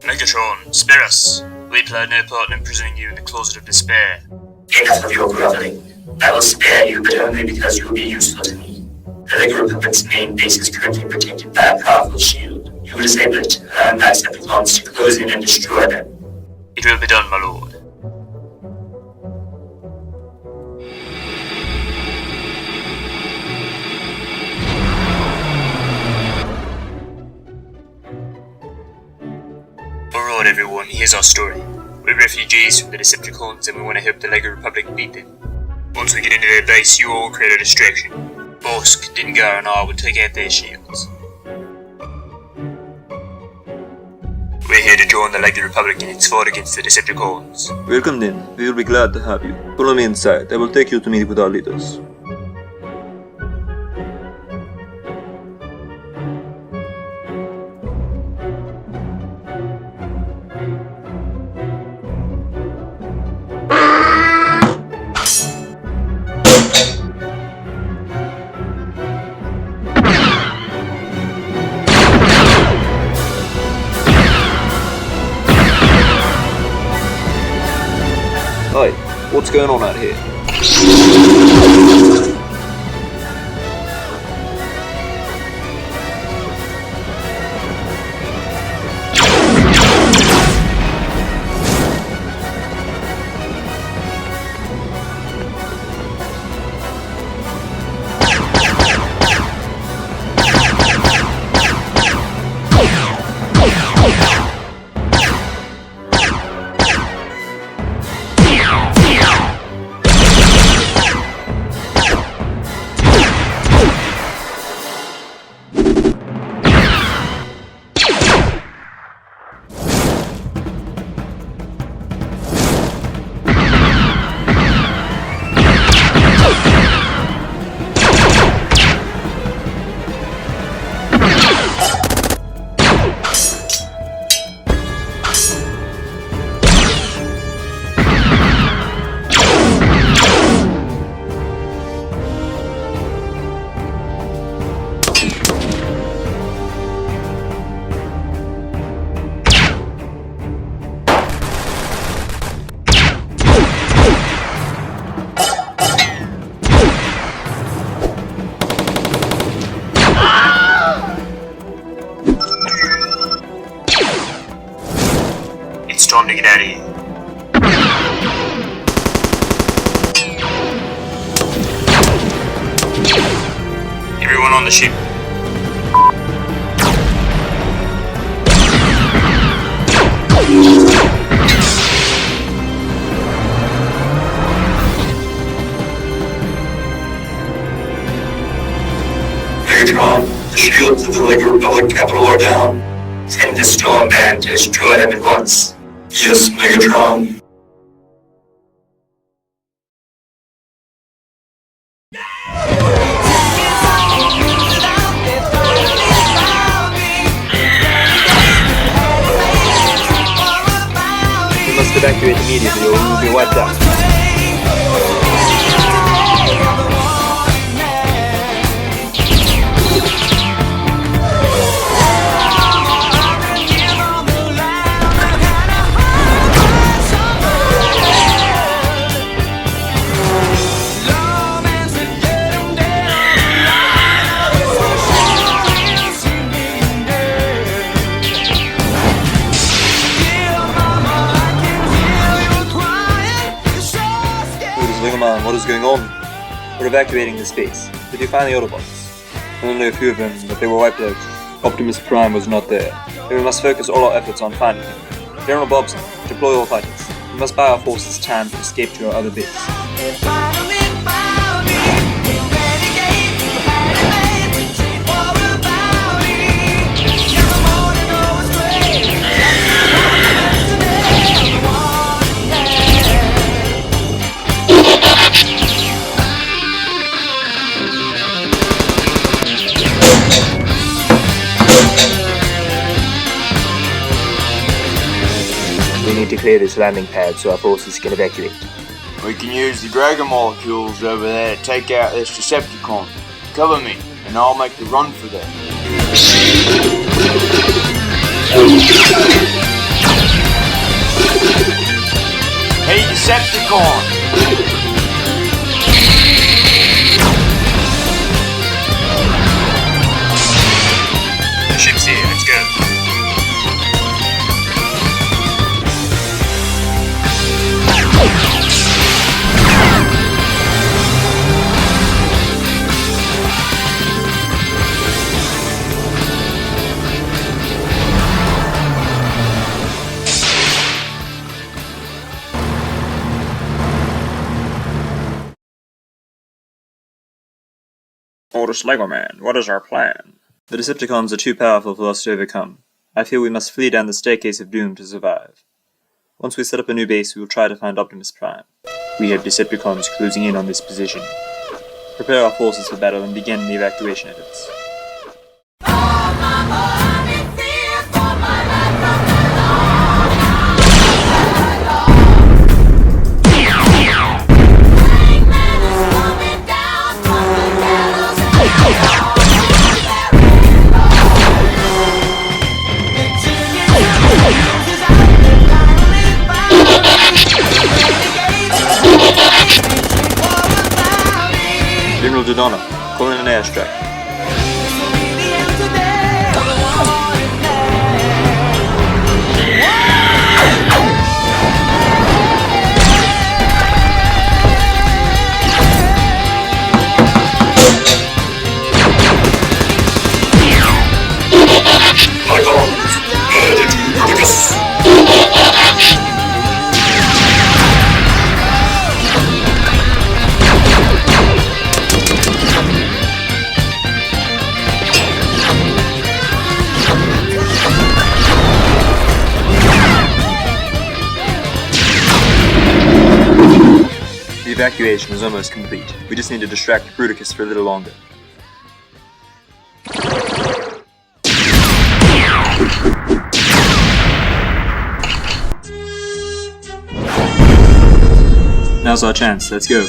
Megatron, spare us. We played no part in imprisoning you in the closet of despair. Enough of your groveling. I will spare you, but only because you will be useful to me. The Lego Republic's main base is currently protected by a powerful shield. You will disable it, allow my Decepticons to close in and destroy them. It will be done, my lord. Alright everyone, here's our story. We're refugees from the Decepticons and we want to help the Lego Republic beat them. Once we get into their base, you all create a distraction. Bosk, Dingar and I will take out their shields. We We're here to join the Legend Republic in its fight against the Decepticons. Welcome then. We will be glad to have you. Follow me inside. I will take you to meet with our leaders. Hi, what's going on out here? It's time to get out of here. Everyone on the ship. Megatron, the shields of the Legend Republic capital are down. Send the Storm Band to destroy them at once. Yes, Megatron. We must evacuate immediately or we will be wiped out. What is going on? We're evacuating the space. Did you find the Autobots? Only a few of them, but they were wiped out. Optimus Prime was not there. And we must focus all our efforts on finding him. General Bobson, deploy all fighters. We must buy our forces time to escape to our other base. We need to clear this landing pad so our forces can evacuate. We can use the Dragon molecules over there to take out this Decepticon. Cover me, and I'll make the run for them. Hey, Decepticon! The ship's here, let's go. Otis Lego Man, what is our plan? The Decepticons are too powerful for us to overcome. I feel we must flee down the staircase of doom to survive. Once we set up a new base, we will try to find Optimus Prime. We have Decepticons closing in on this position. Prepare our forces for battle and begin the evacuation efforts. General Dodonna, calling an airstrike. The evacuation is almost complete. We just need to distract Bruticus for a little longer. Now's our chance, let's go.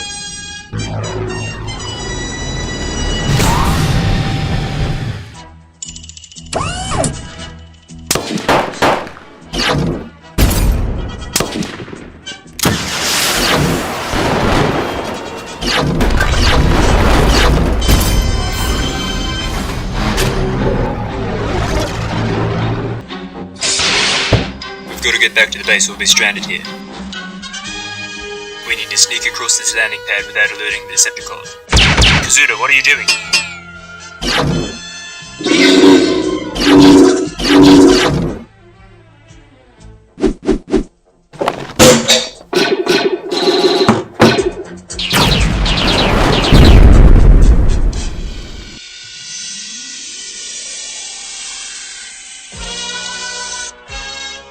We've got to get back to the base or we'll be stranded here. We need to sneak across this landing pad without alerting the Decepticon. Kazuda, what are you doing?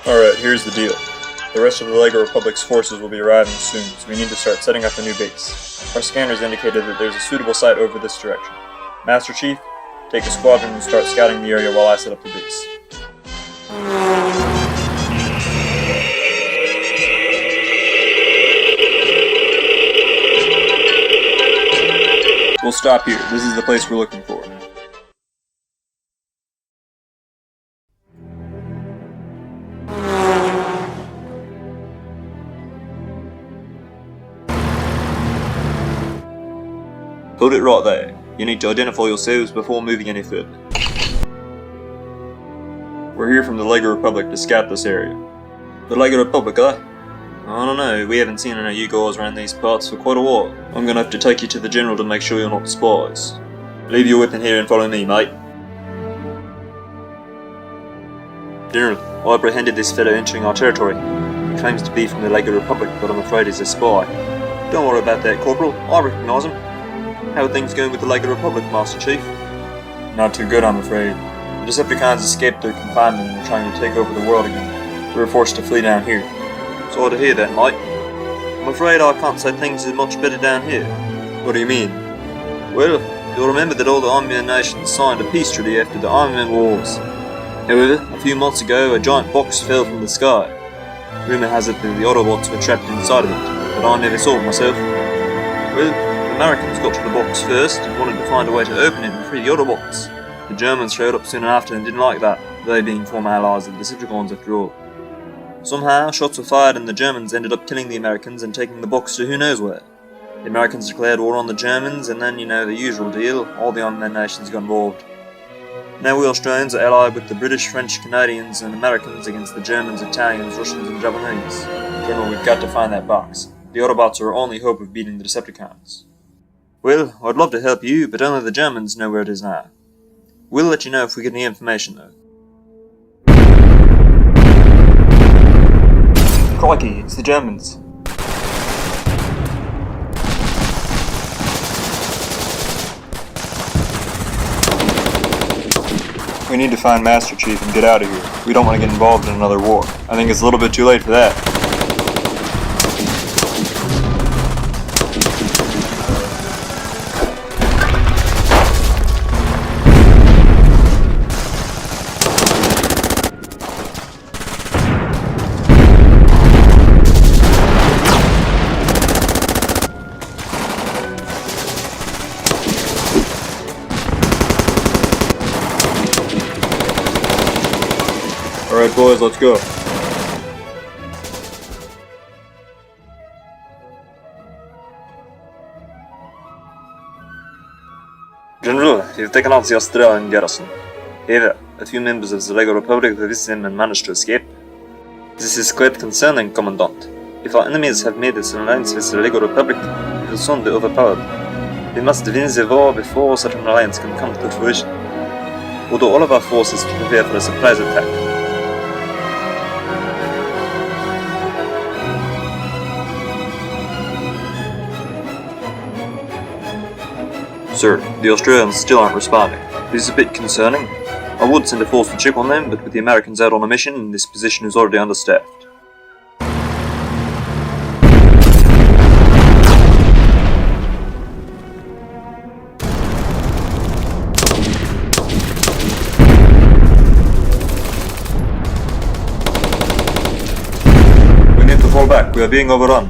Alright, here's the deal. The rest of the LEGO Republic's forces will be arriving soon, so we need to start setting up a new base. Our scanners indicated that there's a suitable site over this direction. Master Chief, take a squadron and start scouting the area while I set up the base. We'll stop here. This is the place we're looking for. Hold it right there. You need to identify yourselves before moving any further. We're here from the LEGO Republic to scout this area. The LEGO Republic, eh? I don't know, we haven't seen any of you guys around these parts for quite a while. I'm gonna have to take you to the General to make sure you're not spies. Leave your weapon here and follow me, mate. General, I apprehended this fellow entering our territory. He claims to be from the LEGO Republic, but I'm afraid he's a spy. Don't worry about that, Corporal. I recognise him. How are things going with the LEGO Republic, Master Chief? Not too good, I'm afraid. The Decepticons escaped their confinement and are trying to take over the world again. We were forced to flee down here. Sorry to hear that, mate. I'm afraid I can't say things are much better down here. What do you mean? Well, you'll remember that all the Iron Man nations signed a peace treaty after the Iron Man Wars. However, a few months ago, a giant box fell from the sky. Rumour has it that the Autobots were trapped inside of it, but I never saw it myself. Well, the Americans got to the box first and wanted to find a way to open it and free the Autobots. The Germans showed up soon after and didn't like that, they being former allies of the Decepticons after all. Somehow, shots were fired and the Germans ended up killing the Americans and taking the box to who knows where. The Americans declared war on the Germans and then, you know, the usual deal, all the Iron Man nations got involved. Now we Australians are allied with the British, French, Canadians and Americans against the Germans, Italians, Russians and Japanese. General, we've got to find that box. The Autobots are our only hope of beating the Decepticons. Well, I'd love to help you, but only the Germans know where it is now. We'll let you know if we get any information, though. Crikey, it's the Germans. We need to find Master Chief and get out of here. We don't want to get involved in another war. I think it's a little bit too late for that. Alright boys, let's go. General, you've taken out the Australian garrison. However, a few members of the Lego Republic have with them and managed to escape. This is quite concerning, Commandant. If our enemies have made this alliance with the Lego Republic, we will soon be overpowered. We must win the war before such an alliance can come to fruition. Order all of our forces to prepare for a surprise attack. Sir, the Australians still aren't responding. This is a bit concerning. I would send a force to check on them, but with the Americans out on a mission, this position is already understaffed. We need to fall back. We are being overrun.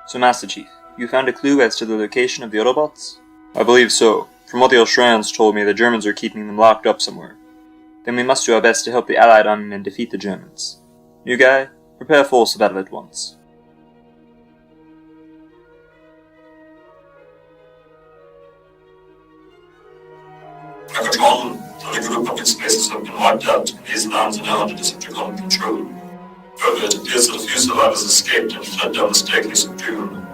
So, Master Chief, you found a clue as to the location of the Autobots? I believe so. From what the Australians told me, the Germans are keeping them locked up somewhere. Then we must do our best to help the Allied army and defeat the Germans. New guy, prepare force for battle at once. Megatron, the Lego Republic spaces have been wiped out, and these lands are now under Decepticon control. Further, it appears that a few survivors escaped and fled down the staircase of doom.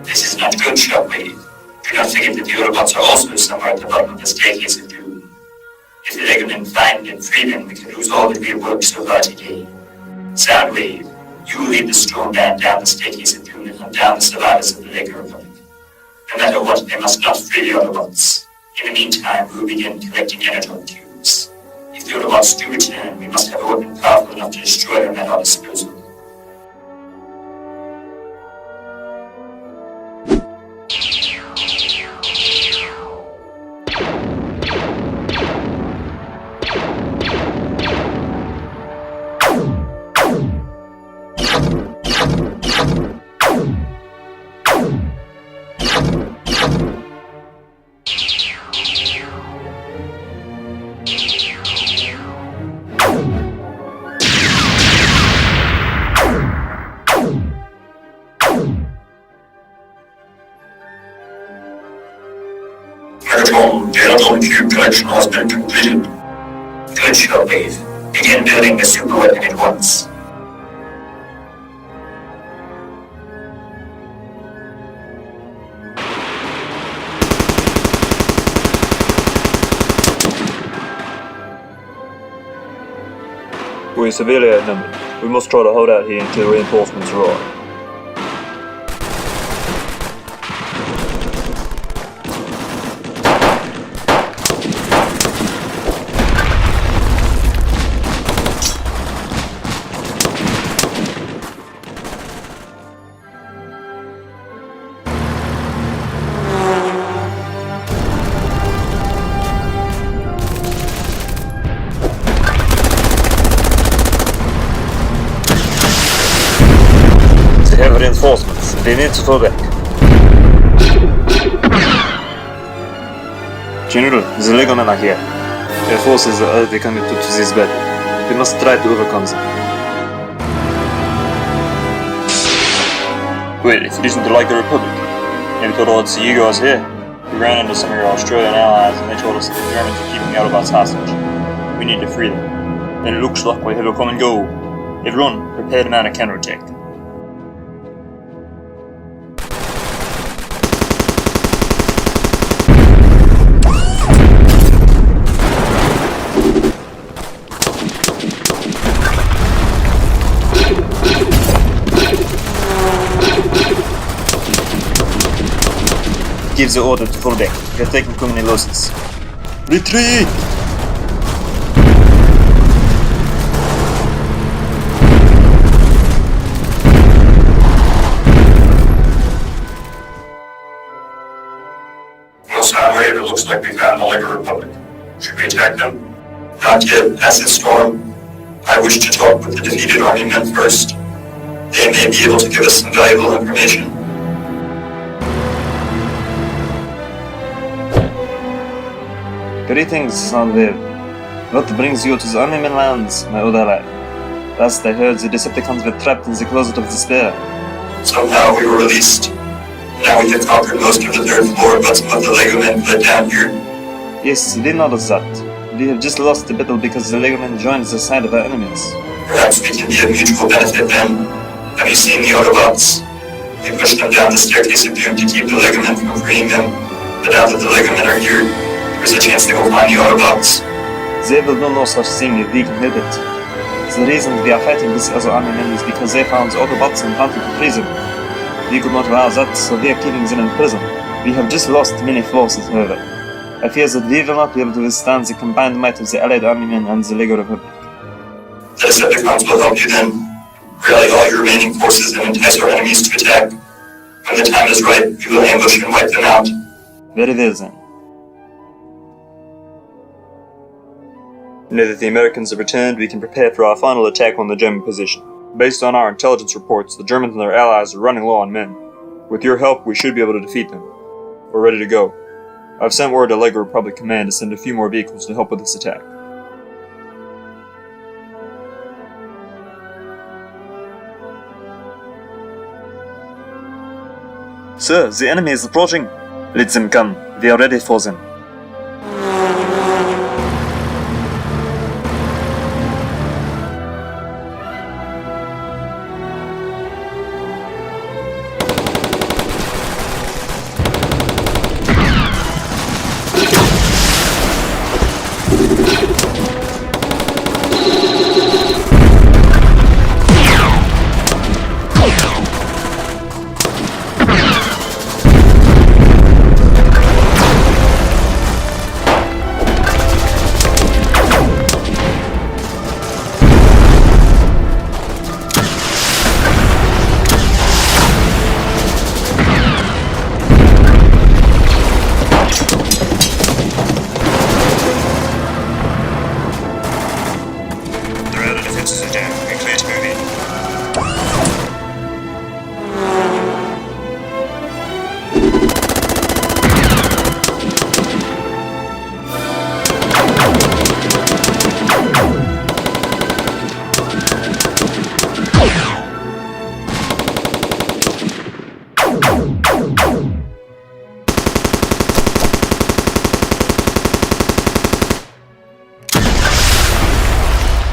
This is not good, Shockwave. Do not forget that the Autobots are also somewhere at the bottom of the staircase of doom. If the Lego men find and free them, we can lose all that we have worked so far today. Soundwave, you lead the storm band down the staircase of doom and hunt down the survivors of the Lego Republic. No matter what, they must not free the Autobots. In the meantime, we will begin collecting Energon cubes. If the Autobots do return, we must have a weapon powerful enough to destroy them at our disposal. Megatron, the Energon cube collection has been completed. Good, Shockwave. Begin building the super weapon at once. We're severely outnumbered. We must try to hold out here until reinforcements arrive. They have reinforcements. They need to fall back. General, the Lego men are here. Their forces are already coming to this battle. We must try to overcome them. Well, if it isn't like the Republic. Maybe thought all the Ego is here. We ran into some of your Australian allies and they told us that the Germans are keeping the Autobots hostage. We need to free them. And it looks like we have a common goal. Everyone, prepare to mount a counterattack. Give the order to fall back. We are taking too many losses. Retreat! No sound wave, it looks like we found the Labour Republic. Should we attack them? Not yet, as in Storm. I wish to talk with the defeated army men first. They may be able to give us some valuable information. Greetings, Soundwave. What brings you to the Armyman lands, my old ally? Last I heard, the Decepticons were trapped in the closet of despair. Somehow we were released. Now we have conquered most of the third floor, but some of the Lego men fled down here. Yes, we noticed that. We have just lost the battle because the Legomen joined the side of our enemies. Perhaps we can be of mutual benefit then. Have you seen the Autobots? We pushed them down the staircase of doom to keep the Lego men from freeing them. But now that the Lego men are here, there's a chance they will find the Autobots. They will do no such thing if we can help it. The reason we are fighting these other army men is because they found the Autobots and wanted to free them. We could not allow that, so we are keeping them in prison. We have just lost many forces, however. I fear that we will not be able to withstand the combined might of the Allied army men and the Lego Republic. The Decepticons will help you then. Rally all your remaining forces and entice our enemies to attack. When the time is right, we will ambush and wipe them out. Very well then. Now that the Americans have returned, we can prepare for our final attack on the German position. Based on our intelligence reports, the Germans and their allies are running low on men. With your help, we should be able to defeat them. We're ready to go. I've sent word to Lego Republic Command to send a few more vehicles to help with this attack. Sir, the enemy is approaching. Let them come. We are ready for them.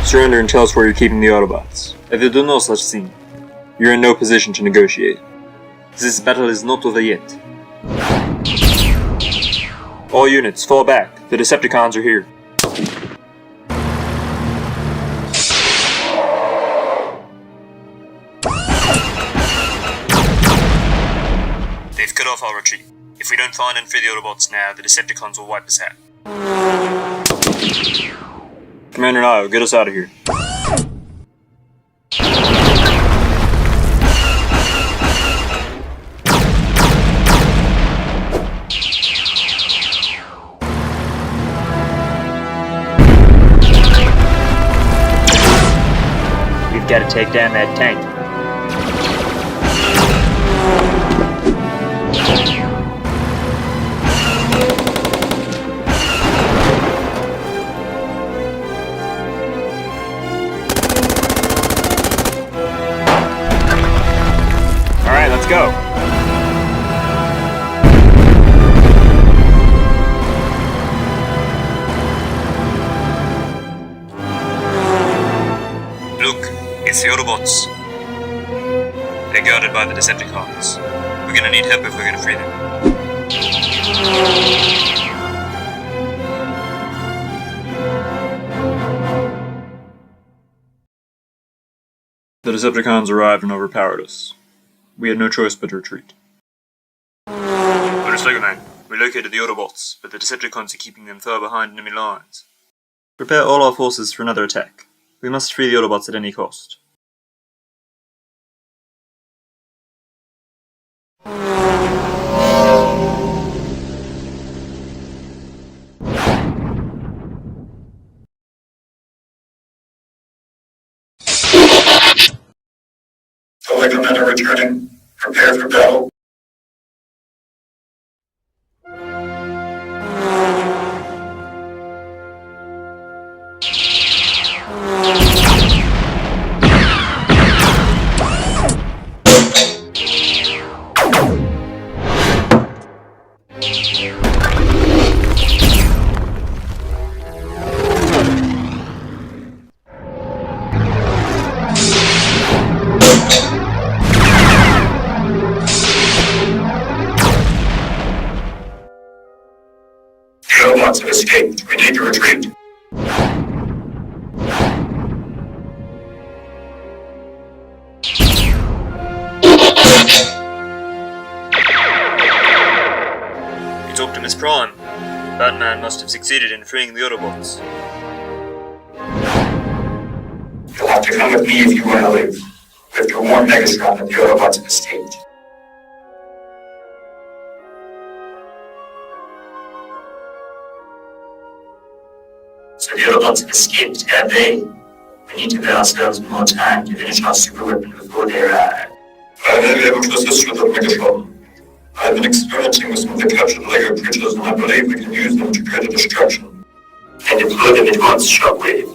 Surrender and tell us where you're keeping the Autobots. If you do no such thing, you're in no position to negotiate. This battle is not over yet. All units, fall back. The Decepticons are here. They've cut off our retreat. If we don't find and free the Autobots now, the Decepticons will wipe us out. Commander Nio, get us out of here. We've got to take down that tank. Let's go. Look, it's the Autobots. They're guarded by the Decepticons. We're gonna need help if we're gonna free them. The Decepticons arrived and overpowered us. We had no choice but to retreat. But First Legoman, we located the Autobots, but the Decepticons are keeping them far behind enemy lines. Prepare all our forces for another attack. We must free the Autobots at any cost. The Legomen are returning. Prepare for battle. The Autobots have escaped. We need to retreat. It's Optimus Prime. Batman must have succeeded in freeing the Autobots. You'll have to come with me if you want to live. We have to warn Megatron that the Autobots have escaped. So the Autobots have escaped, have they? We need to give ourselves more time to finish our super weapon before they arrive. I may be able to assist with that, Megatron. I've been experimenting with some of the captured Lego creatures, and I believe we can use them to create a distraction. And deploy them at once, Shockwave.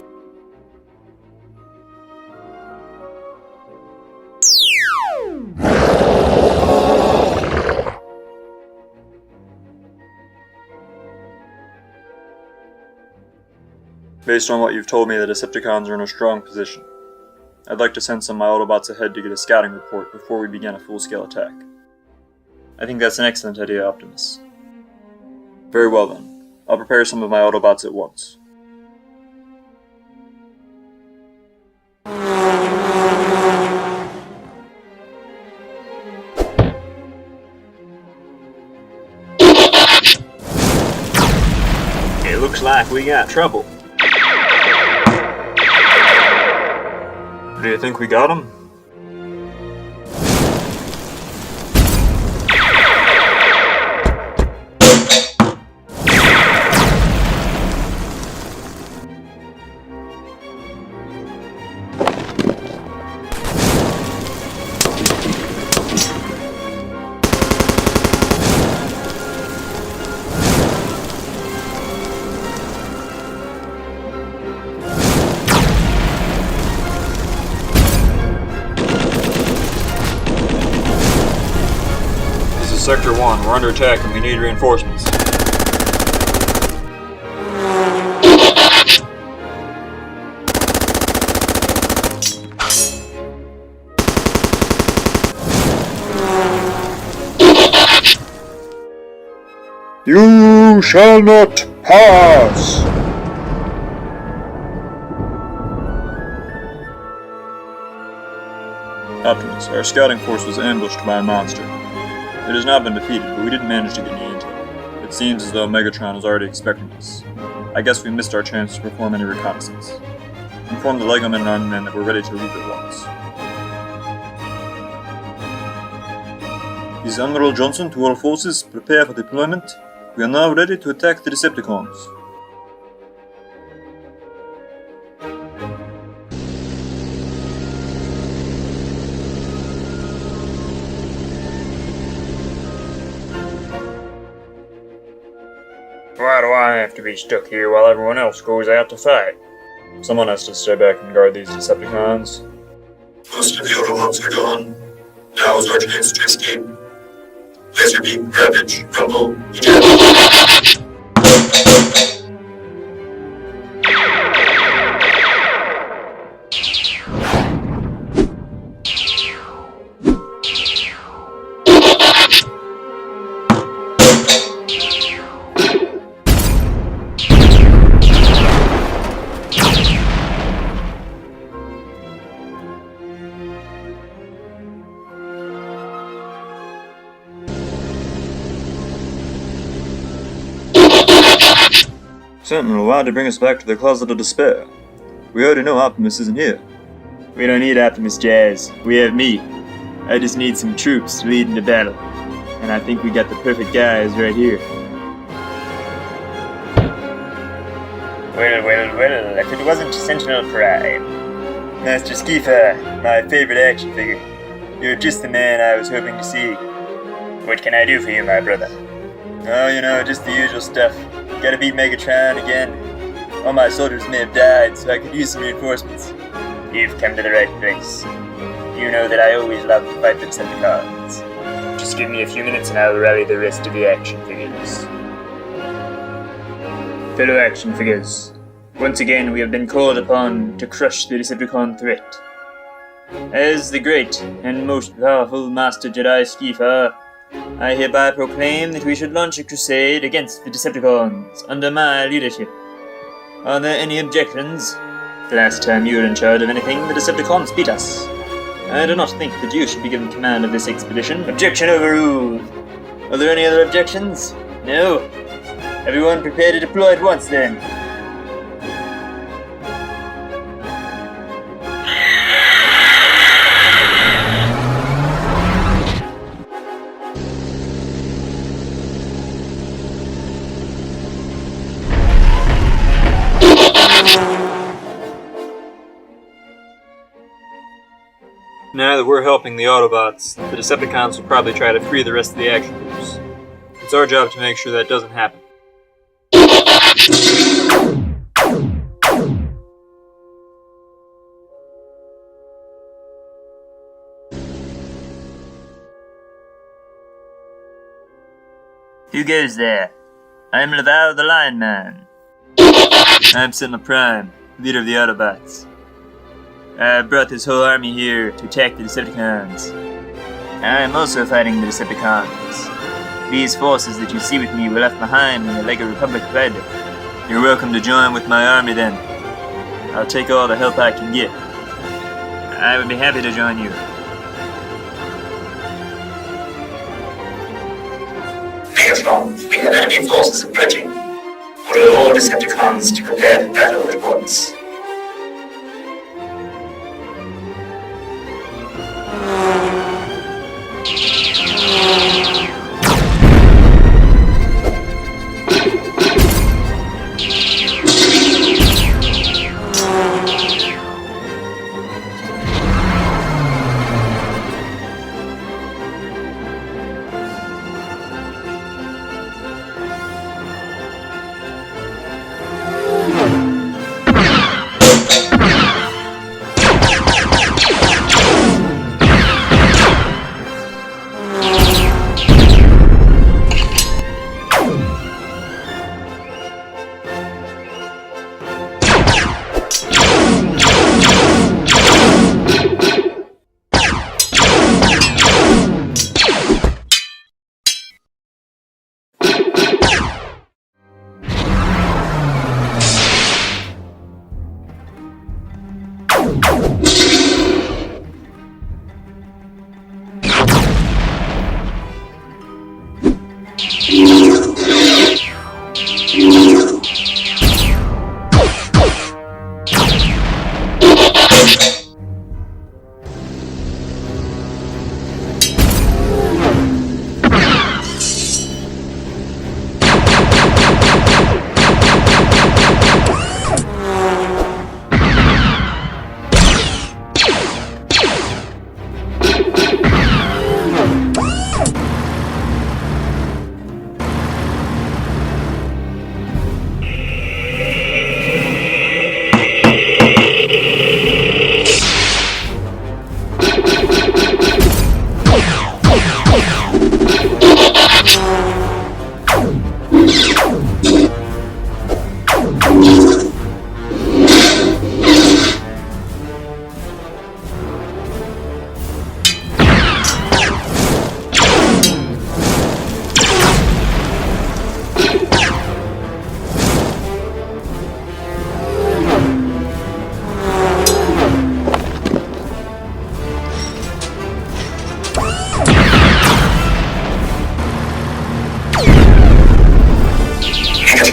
Based on what you've told me, the Decepticons are in a strong position. I'd like to send some of my Autobots ahead to get a scouting report before we begin a full-scale attack. I think that's an excellent idea, Optimus. Very well then. I'll prepare some of my Autobots at once. It looks like we got trouble. Do you think we got him? Sector 1, we're under attack and we need reinforcements. You shall not pass! Optimus, our scouting force was ambushed by a monster. It has not been defeated, but we didn't manage to get any intel. It seems as though Megatron is already expecting us. I guess we missed our chance to perform any reconnaissance. Inform the Legomen and Army men that we're ready to leave at once. This is Admiral Johnson to all forces. Prepare for deployment. We are now ready to attack the Decepticons. Why do I have to be stuck here while everyone else goes out to fight? Someone has to stay back and guard these Decepticons. Most of the Autobots are gone. Now is our chance to escape. Laserbeam, Ravage, Rumble, eject. Sentinel, why did you bring us back to the Closet of Despair? We already know Optimus isn't here. We don't need Optimus, Jazz. We have me. I just need some troops to lead into battle. And I think we got the perfect guys right here. Well, if it wasn't Sentinel Prime. Master Skifa, my favorite action figure. You're just the man I was hoping to see. What can I do for you, my brother? Oh, just the usual stuff. Gotta beat Megatron again. All my soldiers may have died, so I could use some reinforcements. You've come to the right place. You know that I always love to fight the Decepticons. Just give me a few minutes and I'll rally the rest of the action figures. Fellow action figures, once again we have been called upon to crush the Decepticon threat. As the great and most powerful Master Jedi Skifa, I hereby proclaim that we should launch a crusade against the Decepticons under my leadership. Are there any objections? The last time you were in charge of anything, the Decepticons beat us. I do not think that you should be given command of this expedition. Objection overruled. Are there any other objections? No? Everyone prepare to deploy at once then. Now that we're helping the Autobots, the Decepticons will probably try to free the rest of the action groups. It's our job to make sure that doesn't happen. Who goes there? I am Laval the Lion Man. I'm Sentinel Prime, leader of the Autobots. I brought this whole army here to attack the Decepticons. I am also fighting the Decepticons. These forces that you see with me were left behind when the Lego Republic fled. You're welcome to join with my army then. I'll take all the help I can get. I would be happy to join you. Megatron, we have enemy forces approaching. Order all Decepticons to prepare for battle at once.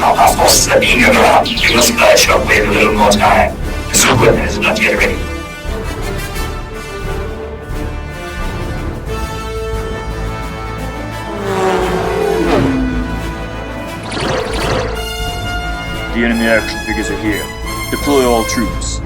Now our forces are being overrun. We must buy Shockwave a little more time. The super weapon is not yet ready. The enemy action figures are here. Deploy all troops.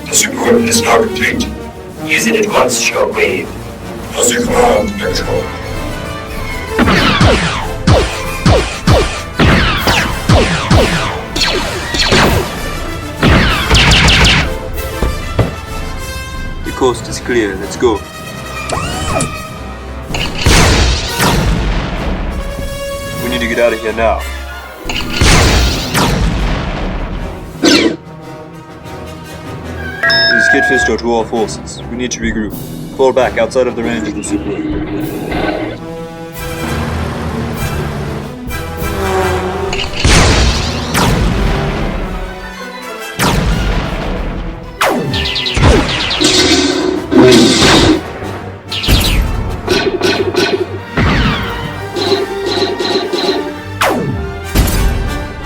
The super weapon is now complete. Use it at once, Shockwave. As you command, Electron. The coast is clear. Let's go. We need to get out of here now. This is Kid Fisto to all forces. We need to regroup. Fall back outside of the range of the super weapon.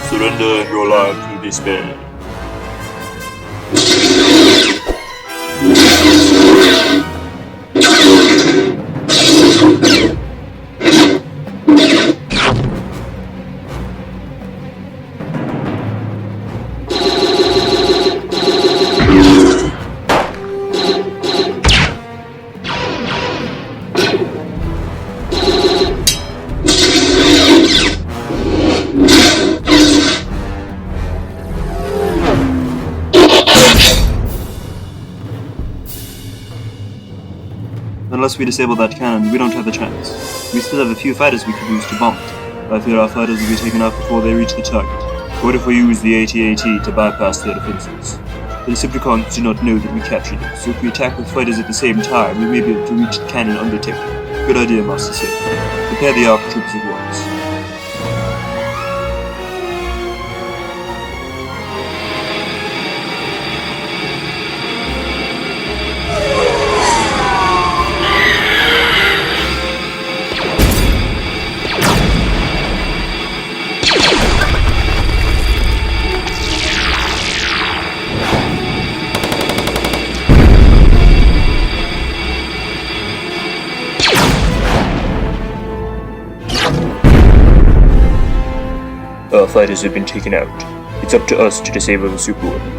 Surrender and your lives will be spared. Unless we disable that cannon, we don't have a chance. We still have a few fighters we could use to bomb it. I fear our fighters will be taken out before they reach the target. What if we use the AT-AT to bypass their defenses? The Decepticons do not know that we captured them, so if we attack with fighters at the same time, we may be able to reach the cannon undetected. Good idea, Master Sith. Prepare the ARC troops at once. Our fighters have been taken out. It's up to us to disable the super weapon.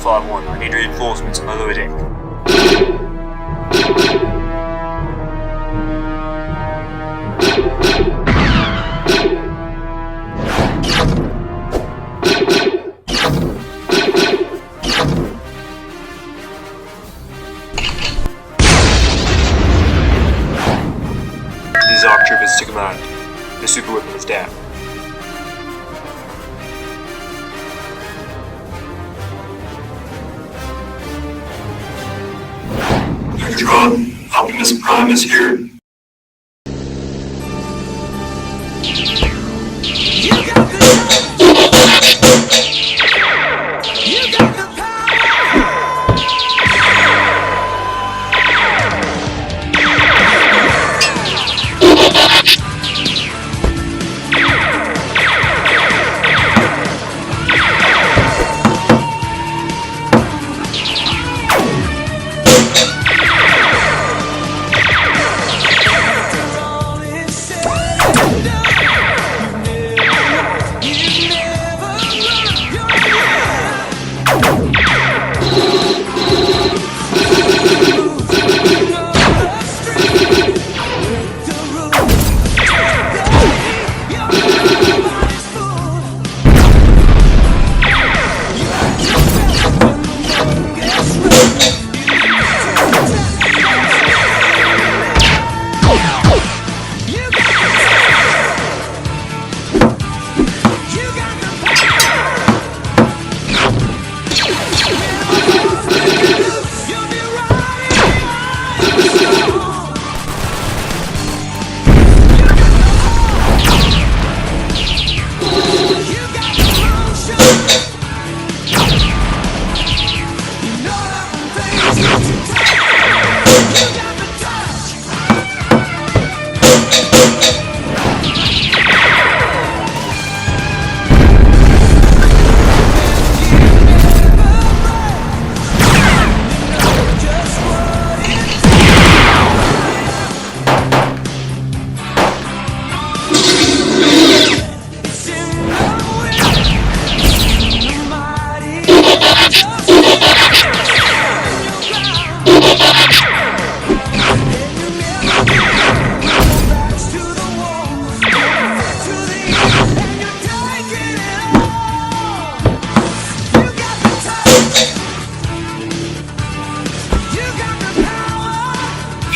Alpha 1, I need reinforcements on the lower deck. These ARC troopers to command. The super weapon is down. Megatron, Optimus Prime is here.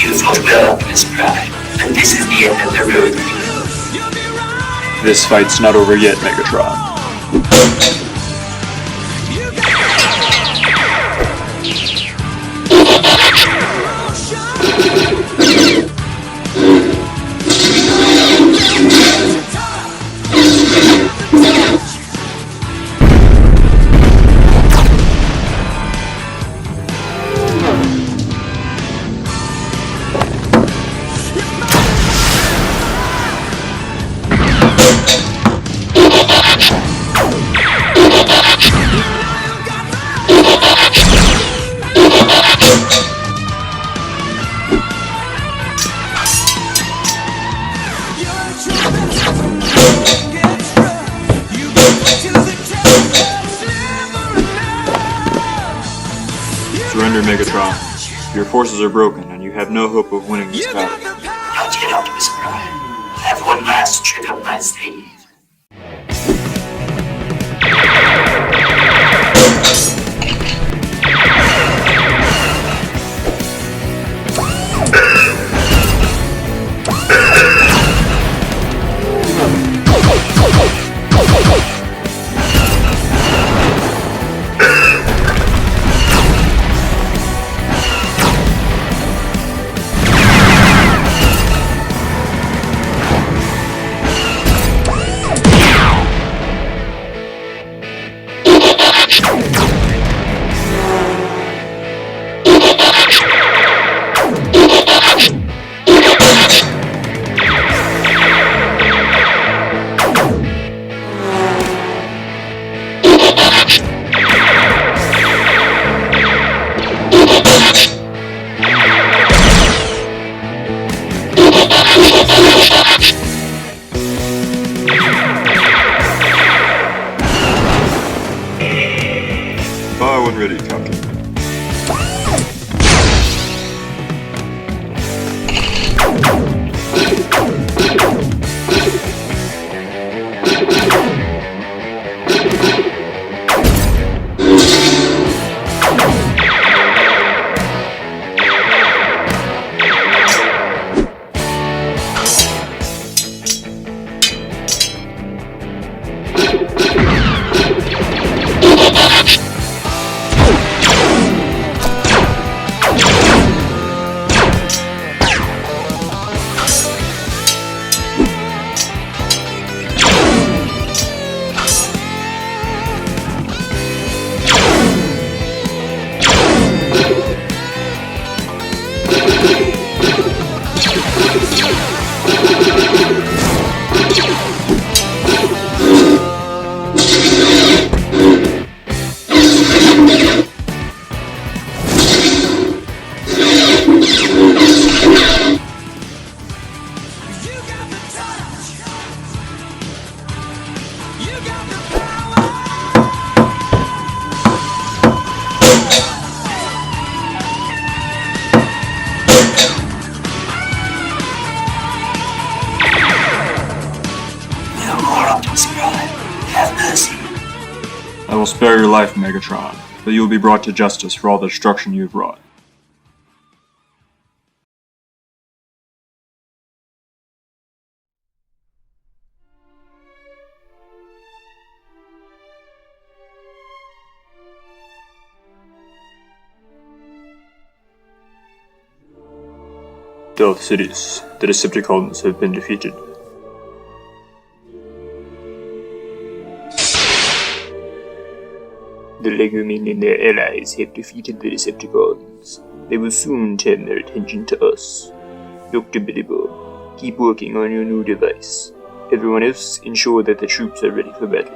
You fought well, Optimus Prime, and this is the end of the road. This fight's not over yet, Megatron. Surrender, Megatron. Your forces are broken, and you have no hope of winning this battle. Not yet, Optimus Prime. I have one last trick up my sleeve. ready, Captain. I will spare your life, Megatron, but you will be brought to justice for all the destruction you have wrought. Darth Sidious, the Decepticons have been defeated. The Legumin and their allies have defeated the Decepticons. They will soon turn their attention to us. Dr. Billy Bob, keep working on your new device. Everyone else, ensure that the troops are ready for battle.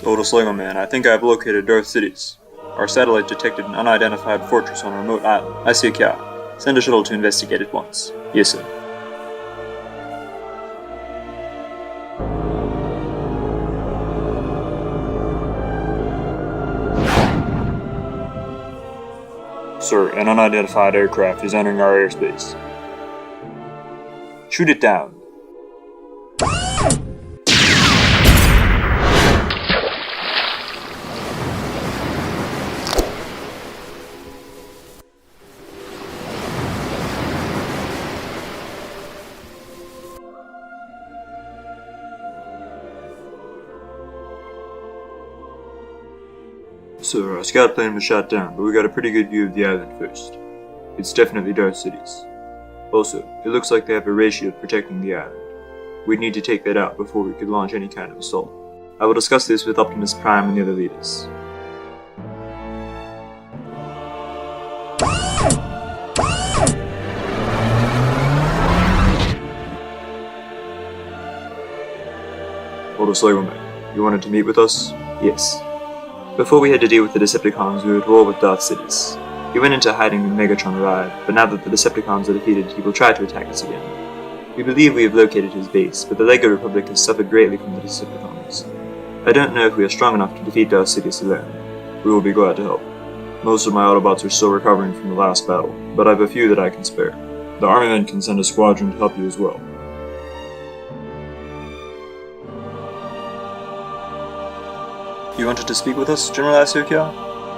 Otis Lego Man, I think I have located Darth Sidious. Our satellite detected an unidentified fortress on a remote island. I see a cow. Send a shuttle to investigate at once. Yes, sir. Sir, an unidentified aircraft is entering our airspace. Shoot it down. Sir, our scout plane was shot down, but we got a pretty good view of the island first. It's definitely Darth Sidious. Also, it looks like they have a ray shield protecting the island. We'd need to take that out before we could launch any kind of assault. I will discuss this with Optimus Prime and the other leaders. Otis Lego Man, you wanted to meet with us? Yes. Before we had to deal with the Decepticons, we were at war with Darth Sidious. He went into hiding when Megatron arrived, but now that the Decepticons are defeated, he will try to attack us again. We believe we have located his base, but the LEGO Republic has suffered greatly from the Decepticons. I don't know if we are strong enough to defeat Darth Sidious alone. We will be glad to help. Most of my Autobots are still recovering from the last battle, but I have a few that I can spare. The Army men can send a squadron to help you as well. You wanted to speak with us, General Asuka?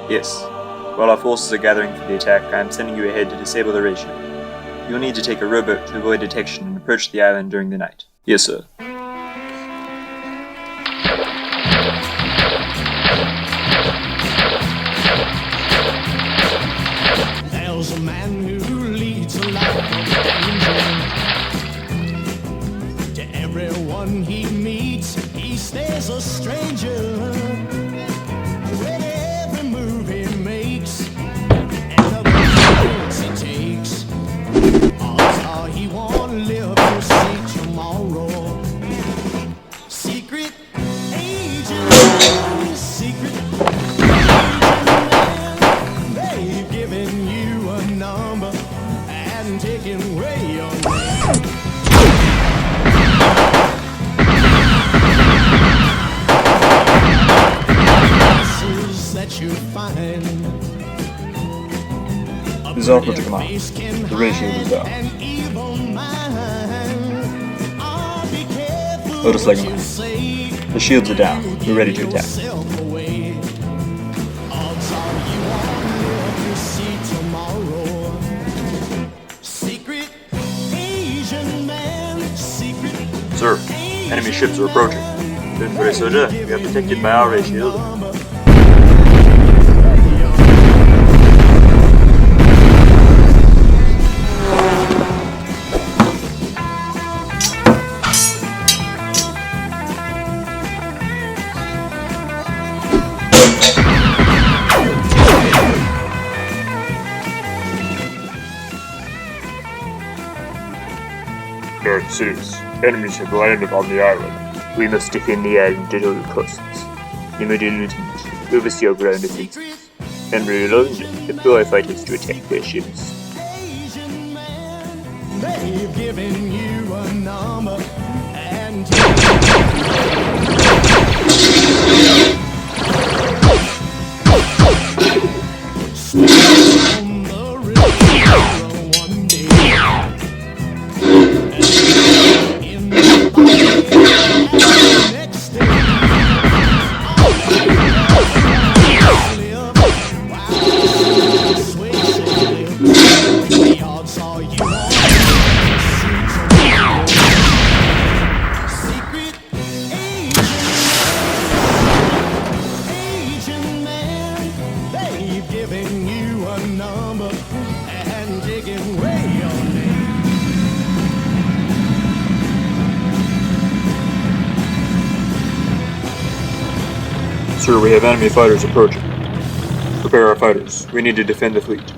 Yes. While our forces are gathering for the attack, I am sending you ahead to disable the ray shield. You will need to take a rowboat to avoid detection and approach the island during the night. Yes, sir. There's a man who leads a life of danger. To everyone he meets, he stays a stranger. With every move he makes, and the risks he takes, odds are he won't live to see tomorrow. Secret agent, secret This is Alpha to command. The ray shield is down. Otis Legoman. The shields are down. We're ready to attack. Sir, enemy ships are approaching. Don't worry, soldier. We are protected by our ray shield. Dark Zeus, enemies have landed on the island. We must defend the island at all costs. Immediate lieutenant, oversee our ground defenses. Henry alone, deploy fighters to attack their ships. They've given you a number and on the river one day. In the next day, the odds are you secret agent man, they've given you a number and taken away your name. Sir, we have enemy fighters approaching. Prepare our fighters. We need to defend the fleet.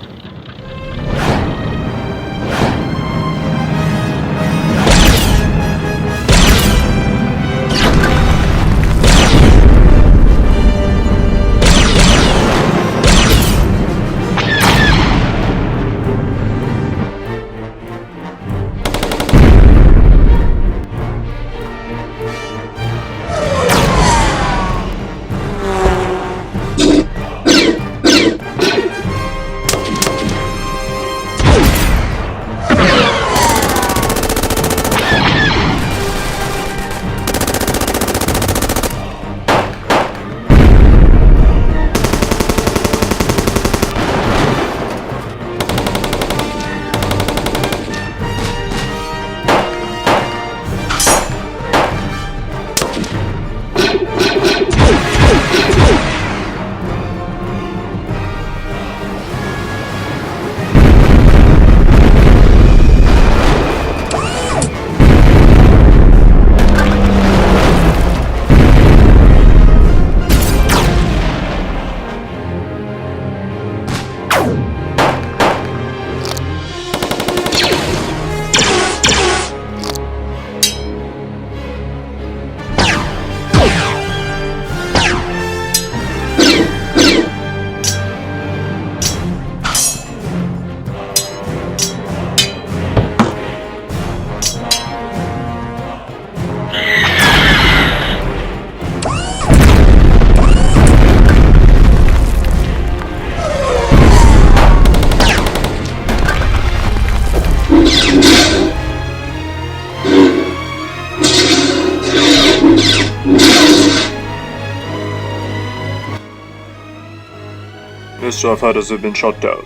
Most of our fighters have been shot down.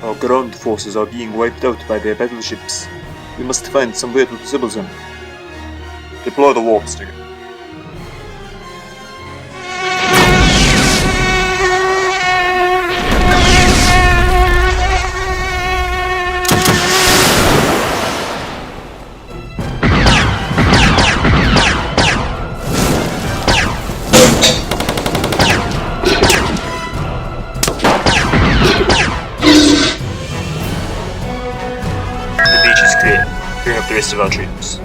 Our ground forces are being wiped out by their battleships. We must find some way to disable them. Deploy the warp stinger. The beach is clear. Bring up the rest of our troops.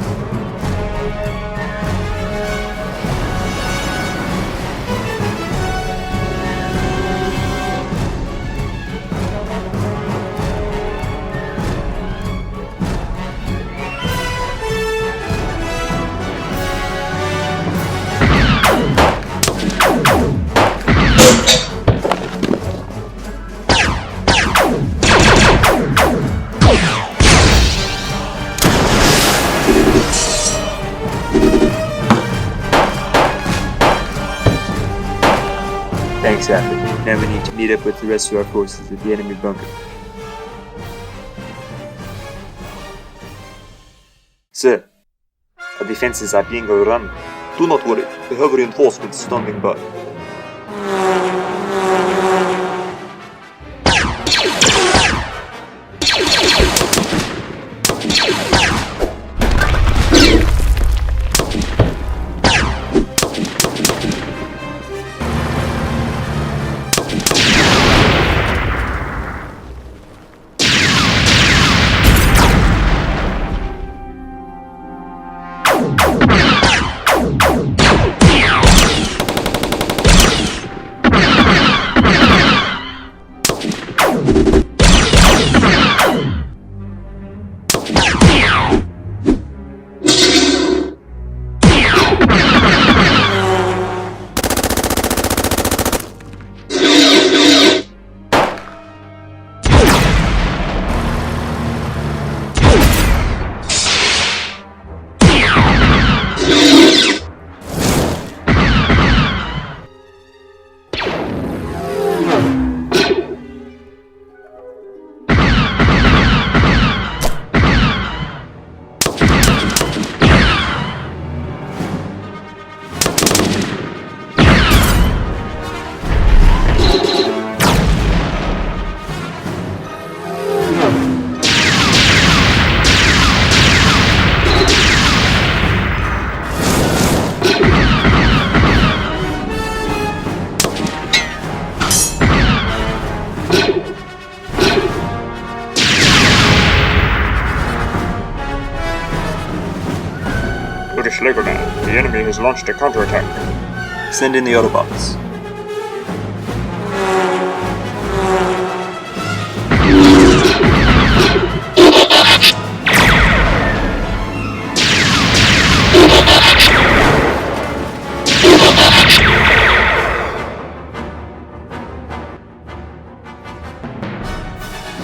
Thanks, Atlas. Now we need to meet up with the rest of our forces at the enemy bunker. Sir, our defenses are being overrun. Do not worry, we have reinforcements standing by. British Legoland, the enemy has launched a counterattack. Send in the Autobots.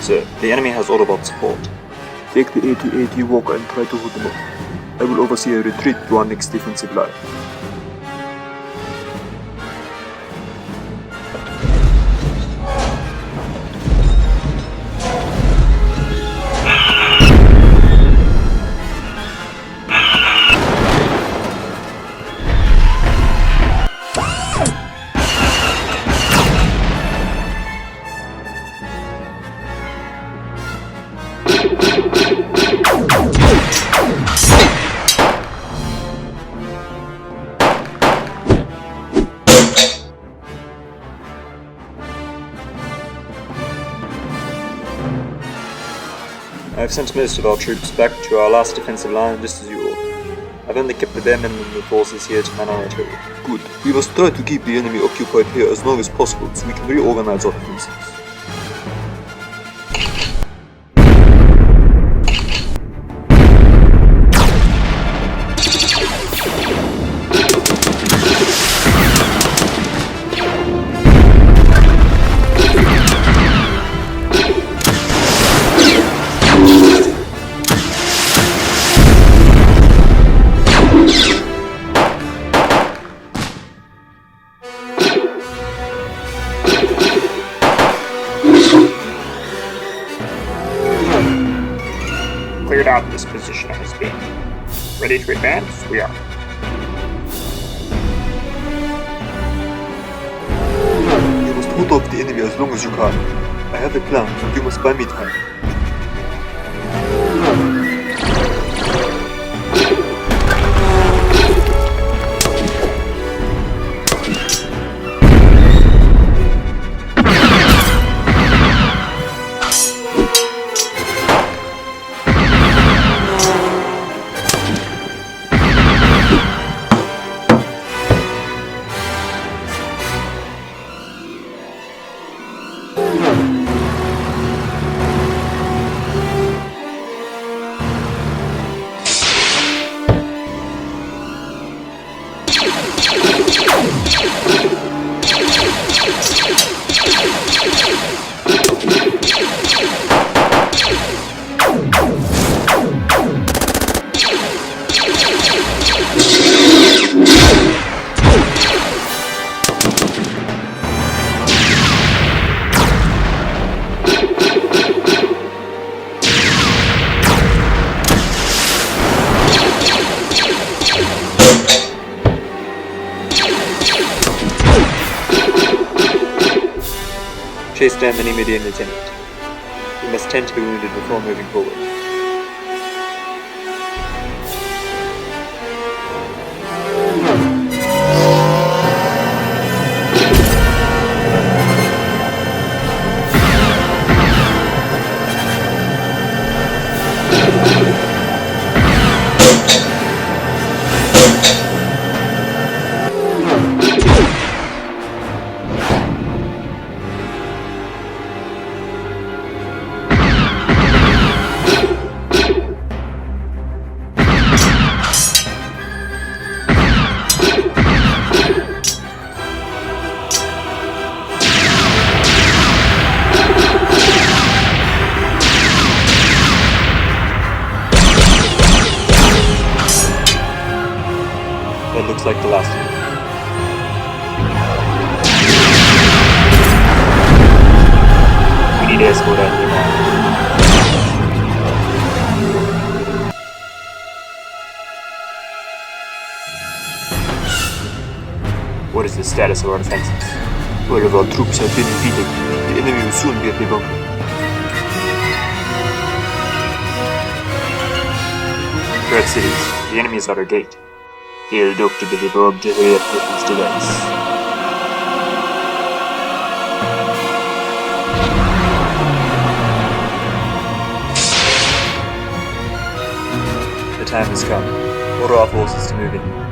Sir, the enemy has Autobot support. Take the AT-AT Walker and try to hold them off. I will oversee a retreat to our next defensive line. I have sent most of our troops back to our last defensive line just as you ordered. I've only kept the bare minimum of forces here to man our artillery. Good. We must try to keep the enemy occupied here as long as possible so we can reorganize our defenses. Cleared out this position has been. Ready to advance? We are. You must hold off the enemy as long as you can. I have a plan, and you must buy me time. Chase down the Nemedian lieutenant. We must tend to the wounded before moving forward. That looks like the last of it. We need to escort out here now. What is the status of our defenses? All of our troops have been defeated. The enemy will soon be at the bunker. Red cities, the enemy is at our gate. Hail Dr. Billy Bob to hurry up with his device. The time has come. Order our forces to move in.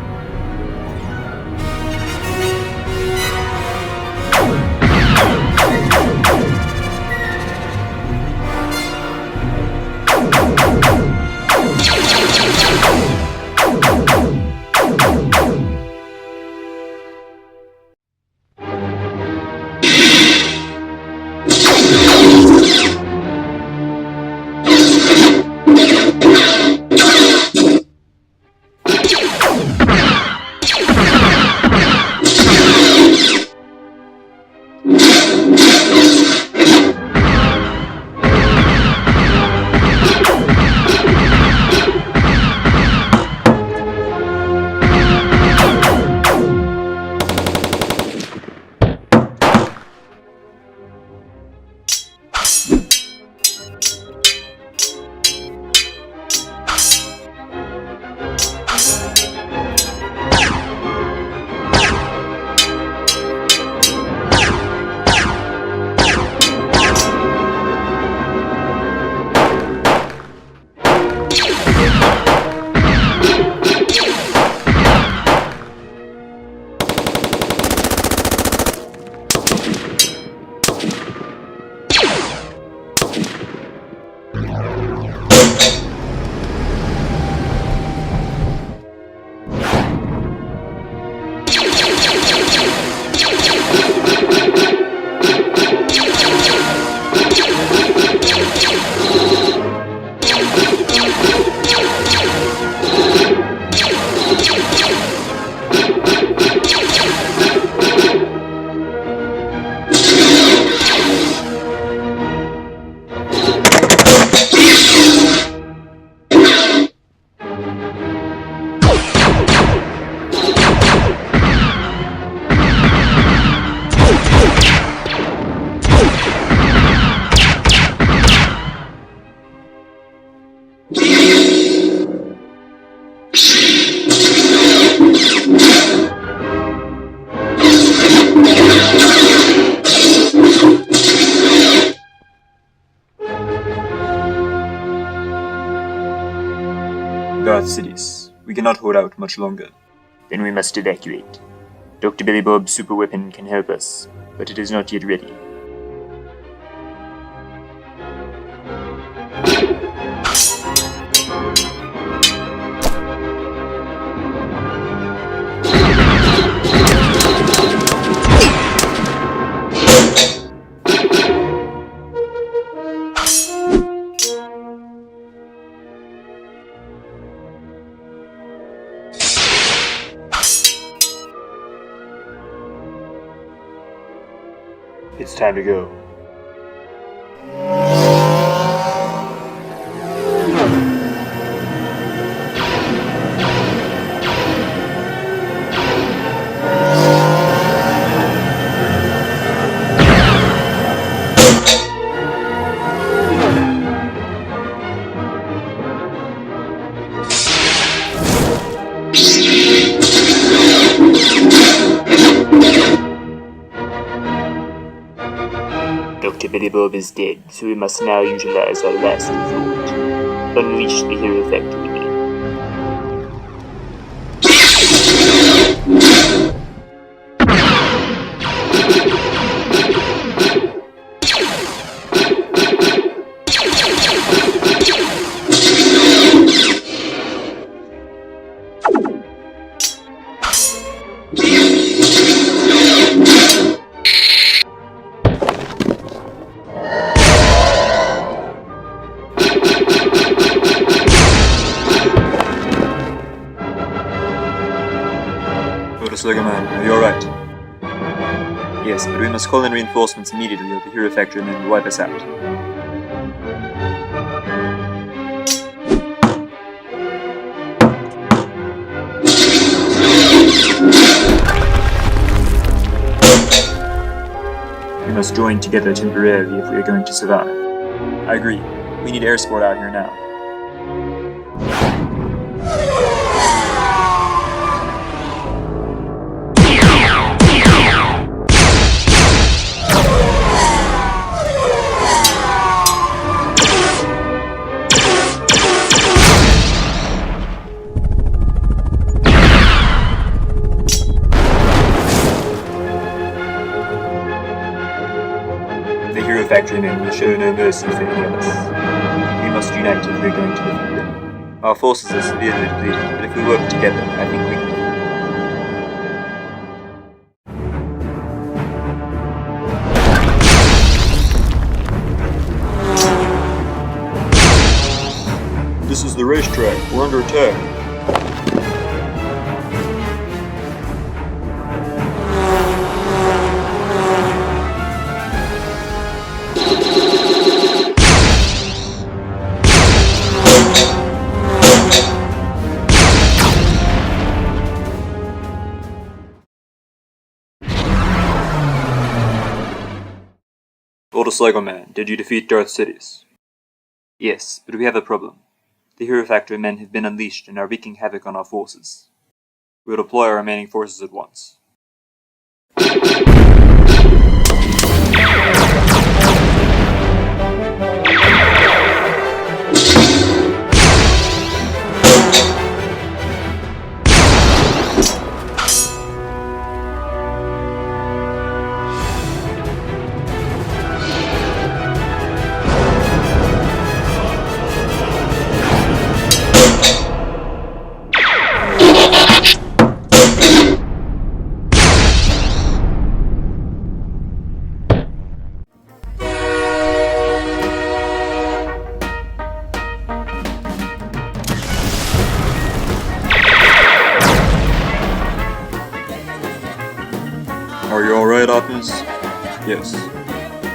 Darth Sidious, we cannot hold out much longer. Then we must evacuate. Dr. Billy Bob's super weapon can help us, but it is not yet ready. It's time to go. the above is dead, so we must now utilize our last resort. Unleash the Hero Factory Man. Sligerman, are you alright? Yes, but we must call in reinforcements immediately or the Hero Factory men will wipe us out. We must join together temporarily if we are going to survive. I agree. We need air support out here now. The Hero Factory men will show no mercy for any of us. We must unite if we're going to defeat them. Our forces are severely depleted, but if we work together, I think we can defeat them. This is the racetrack. We're under attack. Oldest Lego Man, did you defeat Darth Sidious? Yes, but we have a problem. The Hero Factory men have been unleashed and are wreaking havoc on our forces. We will deploy our remaining forces at once. Are you alright, Optimus? Yes.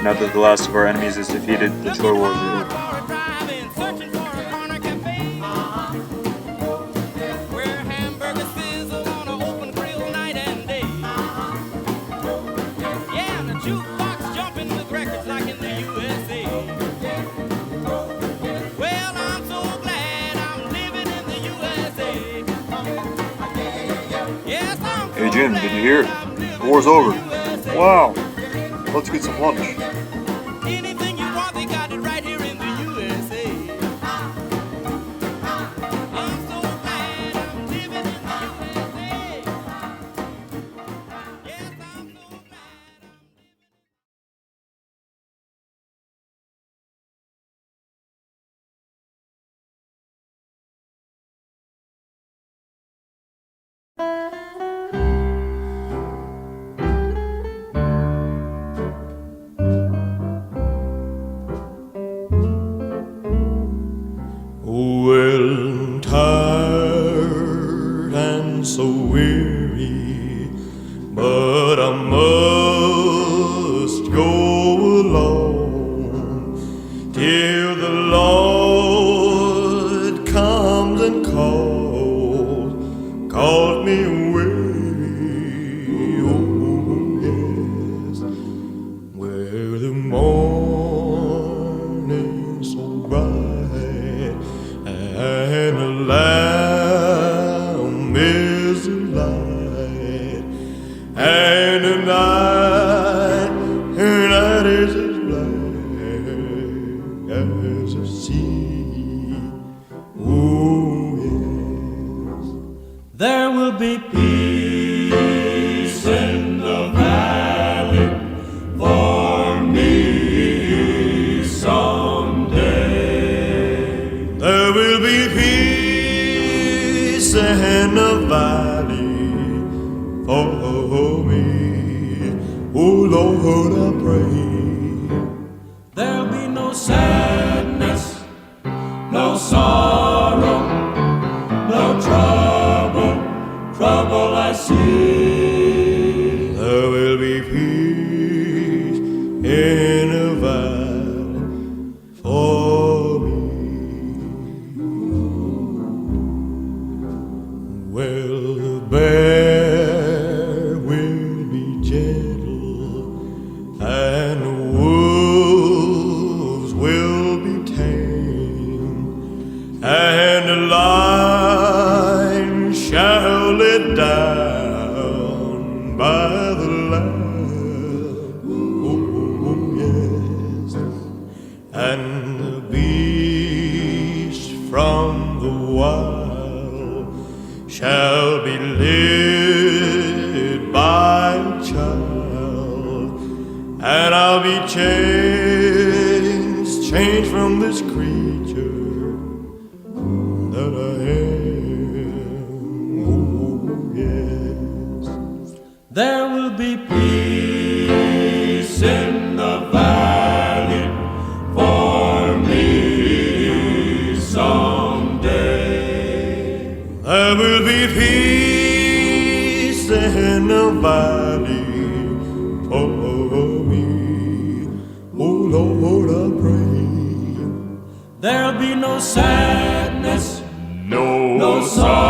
Now that the last of our enemies is defeated, the tour wars are over. Hey Jim, did you hear? The war's over. Wow. Let's get some lunch. Anything you want, they got it right here in the USA. I'm so glad I'm living in the USA. Yes, I'm so glad. Well, tired and so weary, but I must go along till the Lord comes and calls me away. Oh, yes, where the morning's so bright and the Lamb is the light, and the night is as black for me. Oh Lord, I pray there'll be no sadness, no sorrow, no trouble I see. There will be peace in a valley for me. Well, the bear will be gentle and the wolves will be tame, and the lion shall lay down by the lamb. Oh, yes, and the beast from the wild shall be led by a child, and I'll be changed from this creature that I am. Oh, yes. There will be peace in the valley for me someday. There will be peace in the valley for me. Oh Lord, I pray there'll be no sadness, no sorrow.